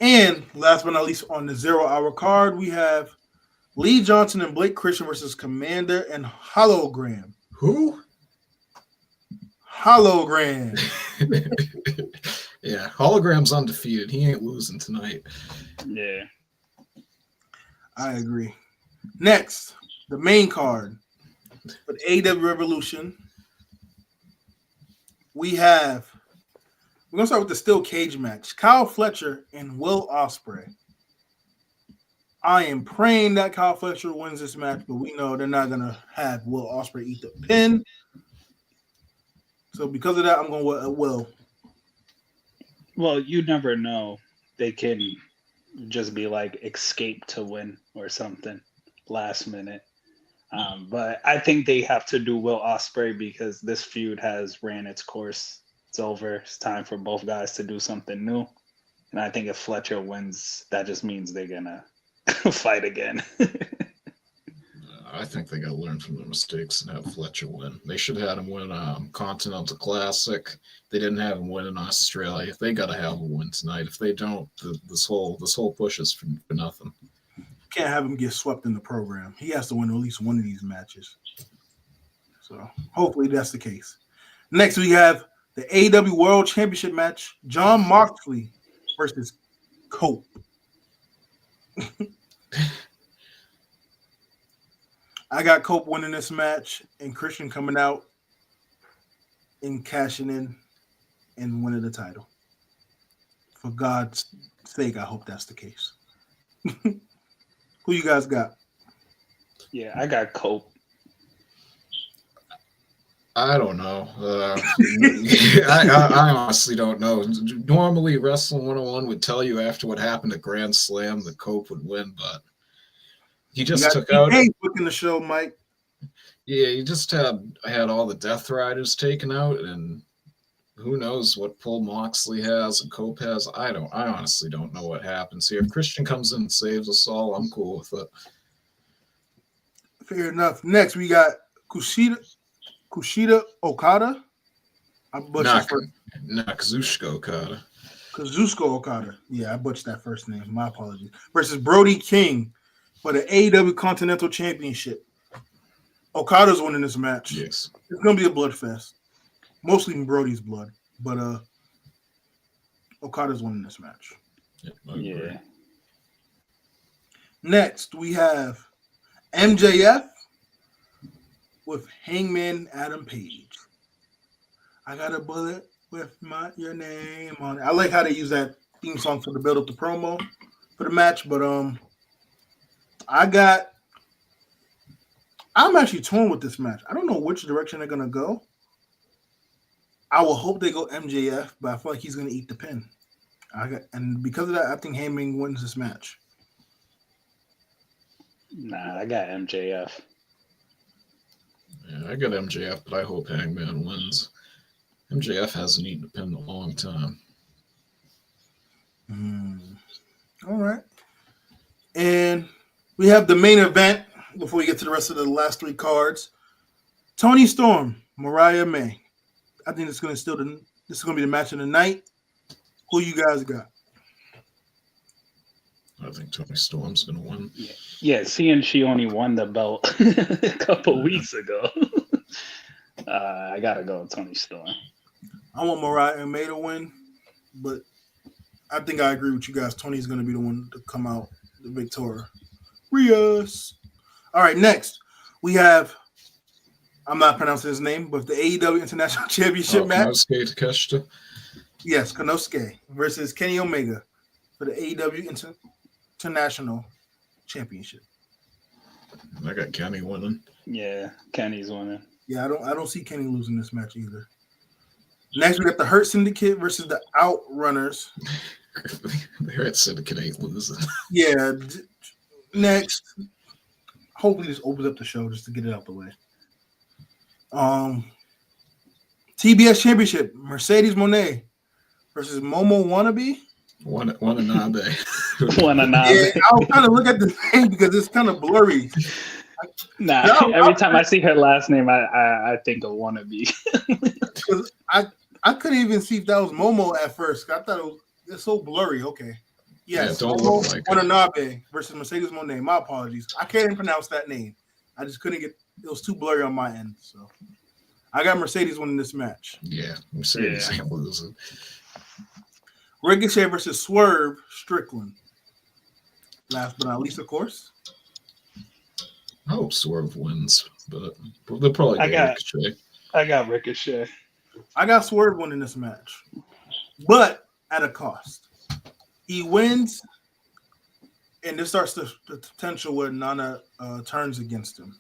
And last but not least, on the 0 hour card, we have Lee Johnson and Blake Christian versus Commander and Hologram. Who? Hologram. Yeah, Hologram's undefeated. He ain't losing tonight. Yeah. I agree. Next, the main card for the AEW Revolution. We're gonna start with the steel cage match. Kyle Fletcher and Will Ospreay. I am praying that Kyle Fletcher wins this match, but we know they're not gonna have Will Ospreay eat the pin. So because of that, I'm going with Will. Well, you never know. They can just be like escape to win or something last minute. But I think they have to do Will Ospreay because this feud has ran its course. It's over. It's time for both guys to do something new. And I think if Fletcher wins, that just means they're gonna fight again. I think they got to learn from their mistakes and have Fletcher win. They should have had him win Continental Classic. They didn't have him win in Australia. They got to have him win tonight. If they don't, this whole push is for nothing. Can't have him get swept in the program. He has to win at least one of these matches. So hopefully that's the case. Next, we have the AEW World Championship match: John Moxley versus Cope. I got Cope winning this match and Christian coming out and cashing in and winning the title. For God's sake, I hope that's the case. Who you guys got? Yeah, I got Cope. I don't know. I honestly don't know. Normally, Wrestling 101 would tell you after what happened at Grand Slam that Cope would win, but he You just got took out. DK booking the show, Mike. Yeah, he just had all the Death Riders taken out, and who knows what pull Moxley has and Cope has. I honestly don't know what happens here. If Christian comes in and saves us all, I'm cool with it. Fair enough. Next, we got Kushida Okada. I butchered Kazuchika Okada. Kazuchika Okada. Yeah, I butchered that first name. My apologies. Versus Brody King for the AEW Continental Championship. Okada's winning this match. Yes. It's gonna be a bloodfest. Mostly Brody's blood, but Okada's winning this match. Yeah. Next, we have MJF with Hangman Adam Page. I got a bullet with your name on it. I like how they use that theme song for the build up the promo for the match, but I'm actually torn with this match. I don't know which direction they're gonna go. I will hope they go MJF, but I feel like he's gonna eat the pin. And because of that, I think Hangman wins this match. Nah, I got MJF. Yeah, I got MJF, but I hope Hangman wins. MJF hasn't eaten a pin in a long time. All right. And we have the main event before we get to the rest of the last three cards. Toni Storm, Mariah May. I think this is going to be the match of the night. Who you guys got? I think Toni Storm's going to win. Yeah, seeing she only won the belt a couple weeks ago, I got to go with Toni Storm. I want Mariah May to win, but I think I agree with you guys. Tony's going to be the one to come out the victorious. All right, next we have, I'm not pronouncing his name, but the AEW International Championship match. Konosuke Takeshita. Yes, Konosuke versus Kenny Omega for the AEW International Championship. I got Kenny winning. Yeah, Kenny's winning. Yeah, I don't see Kenny losing this match either. Next, we got the Hurt Syndicate versus the Outrunners. The Hurt Syndicate ain't losing. Yeah. Next, hopefully this opens up the show just to get it out the way. TBS Championship, Mercedes Moné versus Momo Wannabe. Wananabe. Yeah, I was trying to look at the name because it's kind of blurry. Every time I see her last name, I think of Wannabe. I couldn't even see if that was Momo at first. I thought it's so blurry. Okay. Yes, don't Momo look like Wananabe versus Mercedes Moné. My apologies. I can't even pronounce that name. I just couldn't get it was too blurry on my end. So I got Mercedes winning this match. Yeah, Mercedes ain't losing. Ricochet versus Swerve Strickland. Last but not least, of course. I hope Swerve wins, but they'll probably go Ricochet. I got Ricochet. I got Swerve winning this match, but at a cost. He wins, and this starts the potential where Nana turns against him.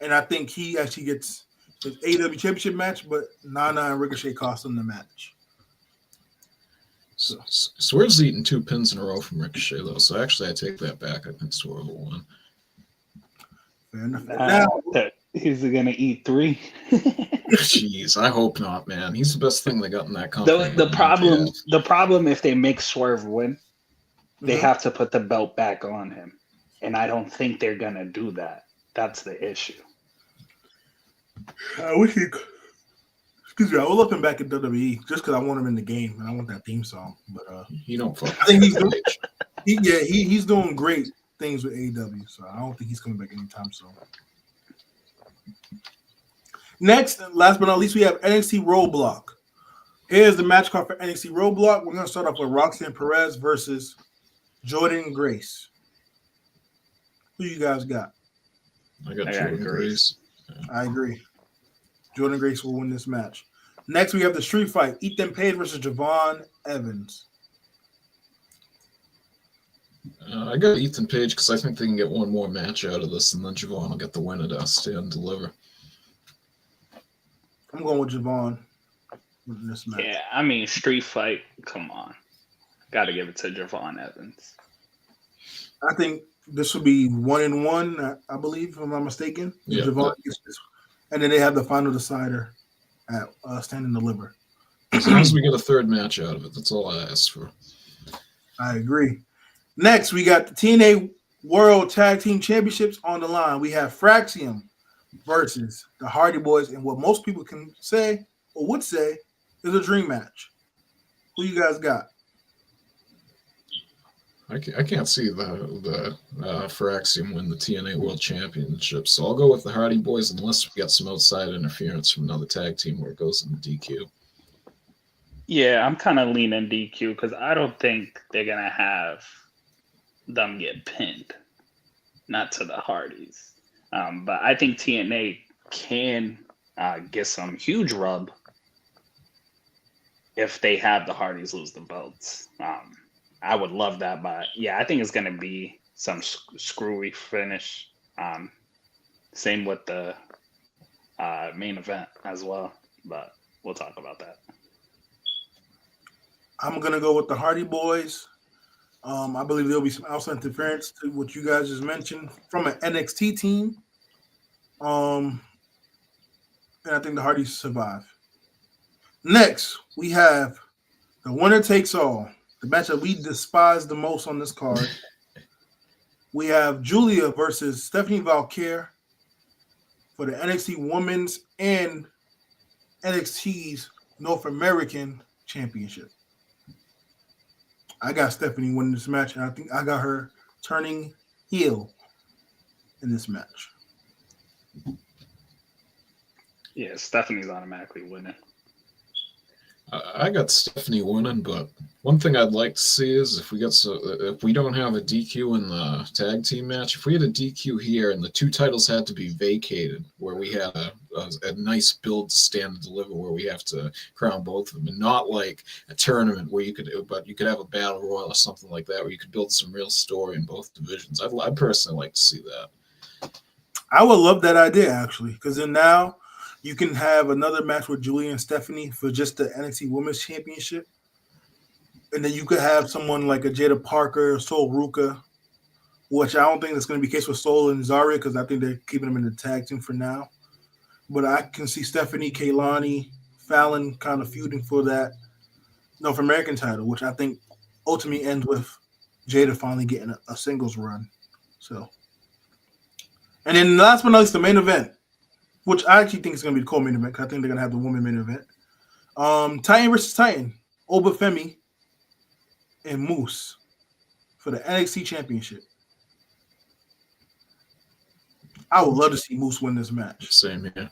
And I think he actually gets his AEW Championship match, but Nana and Ricochet cost him the match. So Swerve's eaten 2 pins in a row from Ricochet, though. So actually, I take that back. I think Swerve will win. Fair enough. Now, he's gonna eat 3. Jeez, I hope not, man. He's the best thing they got in that company. The problem if they make Swerve win, they have to put the belt back on him, and I don't think they're gonna do that. That's the issue. I wish he. Excuse me, I was looking back at WWE just because I want him in the game and I want that theme song. But you don't fuck. I think he's doing. He's doing great things with AEW, so I don't think he's coming back anytime soon. Next, last but not least, we have NXT Roadblock. Here's the match card for NXT Roadblock. We're going to start off with Roxanne Perez versus Jordan Grace. Who you guys got? I got Jordan Grace. I agree. Jordan Grace will win this match. Next, we have the street fight. Ethan Page versus Javon Evans. I got Ethan Page because I think they can get one more match out of this, and then Javon will get the win at us and deliver. I'm going with Javon in this match. Yeah, I mean, street fight. Come on, got to give it to Javon Evans. I think this will be 1-1. I believe, if I'm not mistaken. Yeah. Javon gets this, and then they have the final decider at Stand and Deliver. As long as we get a third match out of it, that's all I ask for. I agree. Next, we got the TNA World Tag Team Championships on the line. We have Fraxium versus the Hardy Boys, and what most people can say or would say is a dream match. Who you guys got? I can't see the Fraxium win the TNA World Championship, so I'll go with the Hardy Boys unless we got some outside interference from another tag team where it goes in the DQ. Yeah, I'm kind of leaning DQ because I don't think they're gonna have them get pinned, not to the Hardys. But I think TNA can get some huge rub if they have the Hardys lose the belts. I would love that, but yeah, I think it's gonna be some screwy finish. Same with the main event as well, but we'll talk about that. I'm gonna go with the Hardy Boys. I believe there'll be some outside interference to what you guys just mentioned from an NXT team. And I think the Hardys survive. Next, we have the winner takes all, the match that we despise the most on this card. We have Julia versus Stephanie Valkyrie for the NXT Women's and NXT's North American Championship. I got Stephanie winning this match, and I think I got her turning heel in this match. Yeah, Stephanie's automatically winning. I got Stephanie winning, but one thing I'd like to see is if we don't have a DQ in the tag team match, if we had a DQ here and the two titles had to be vacated, where we had a nice build stand and deliver where we have to crown both of them, and not like a tournament where you could have a battle royal or something like that where you could build some real story in both divisions. I'd personally like to see that. I would love that idea actually, because then now you can have another match with Julia and Stephanie for just the NXT Women's Championship. And then you could have someone like a Jada Parker, Sol Ruka, which I don't think that's going to be the case with Sol and Zarya because I think they're keeping them in the tag team for now. But I can see Stephanie, Kaylani, Fallon kind of feuding for that North American title, which I think ultimately ends with Jada finally getting a singles run. So, and then last but not least, the main event, which I actually think is going to be the co-main event because I think they're going to have the women main event. Titan versus Titan, Obafemi and Moose for the NXT Championship. I would love to see Moose win this match. Same here.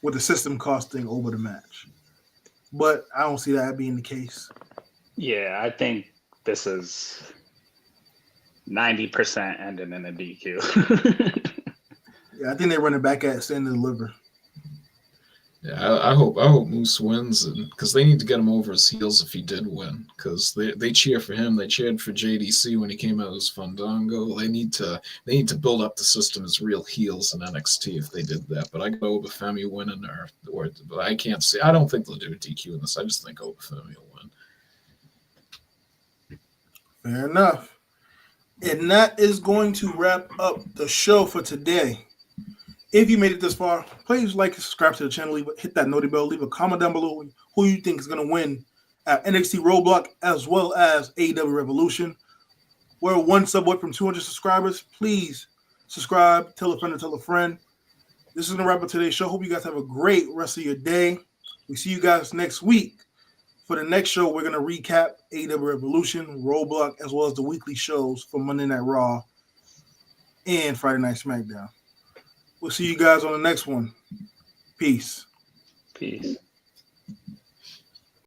With the system costing over the match. But I don't see that being the case. Yeah, I think this is 90% ending in a DQ. Yeah, I think they run it back at Stand and Deliver. Yeah, I hope Moose wins because they need to get him over his heels if he did win. Because they cheer for him. They cheered for JDC when he came out as Fandango. They need to build up the system as real heels in NXT if they did that. But I go Obafemi winning or but I can't see. I don't think they'll do a DQ in this. I just think Obafemi will win. Fair enough. And that is going to wrap up the show for today. If you made it this far, please like and subscribe to the channel. Hit that noty bell. Leave a comment down below who you think is going to win at NXT Roadblock as well as AEW Revolution. We're one sub away from 200 subscribers. Please subscribe. Tell a friend to tell a friend. This is going to wrap up today's show. Hope you guys have a great rest of your day. We see you guys next week. For the next show, we're going to recap AEW Revolution, Roadblock, as well as the weekly shows for Monday Night Raw and Friday Night SmackDown. We'll see you guys on the next one. Peace. Peace.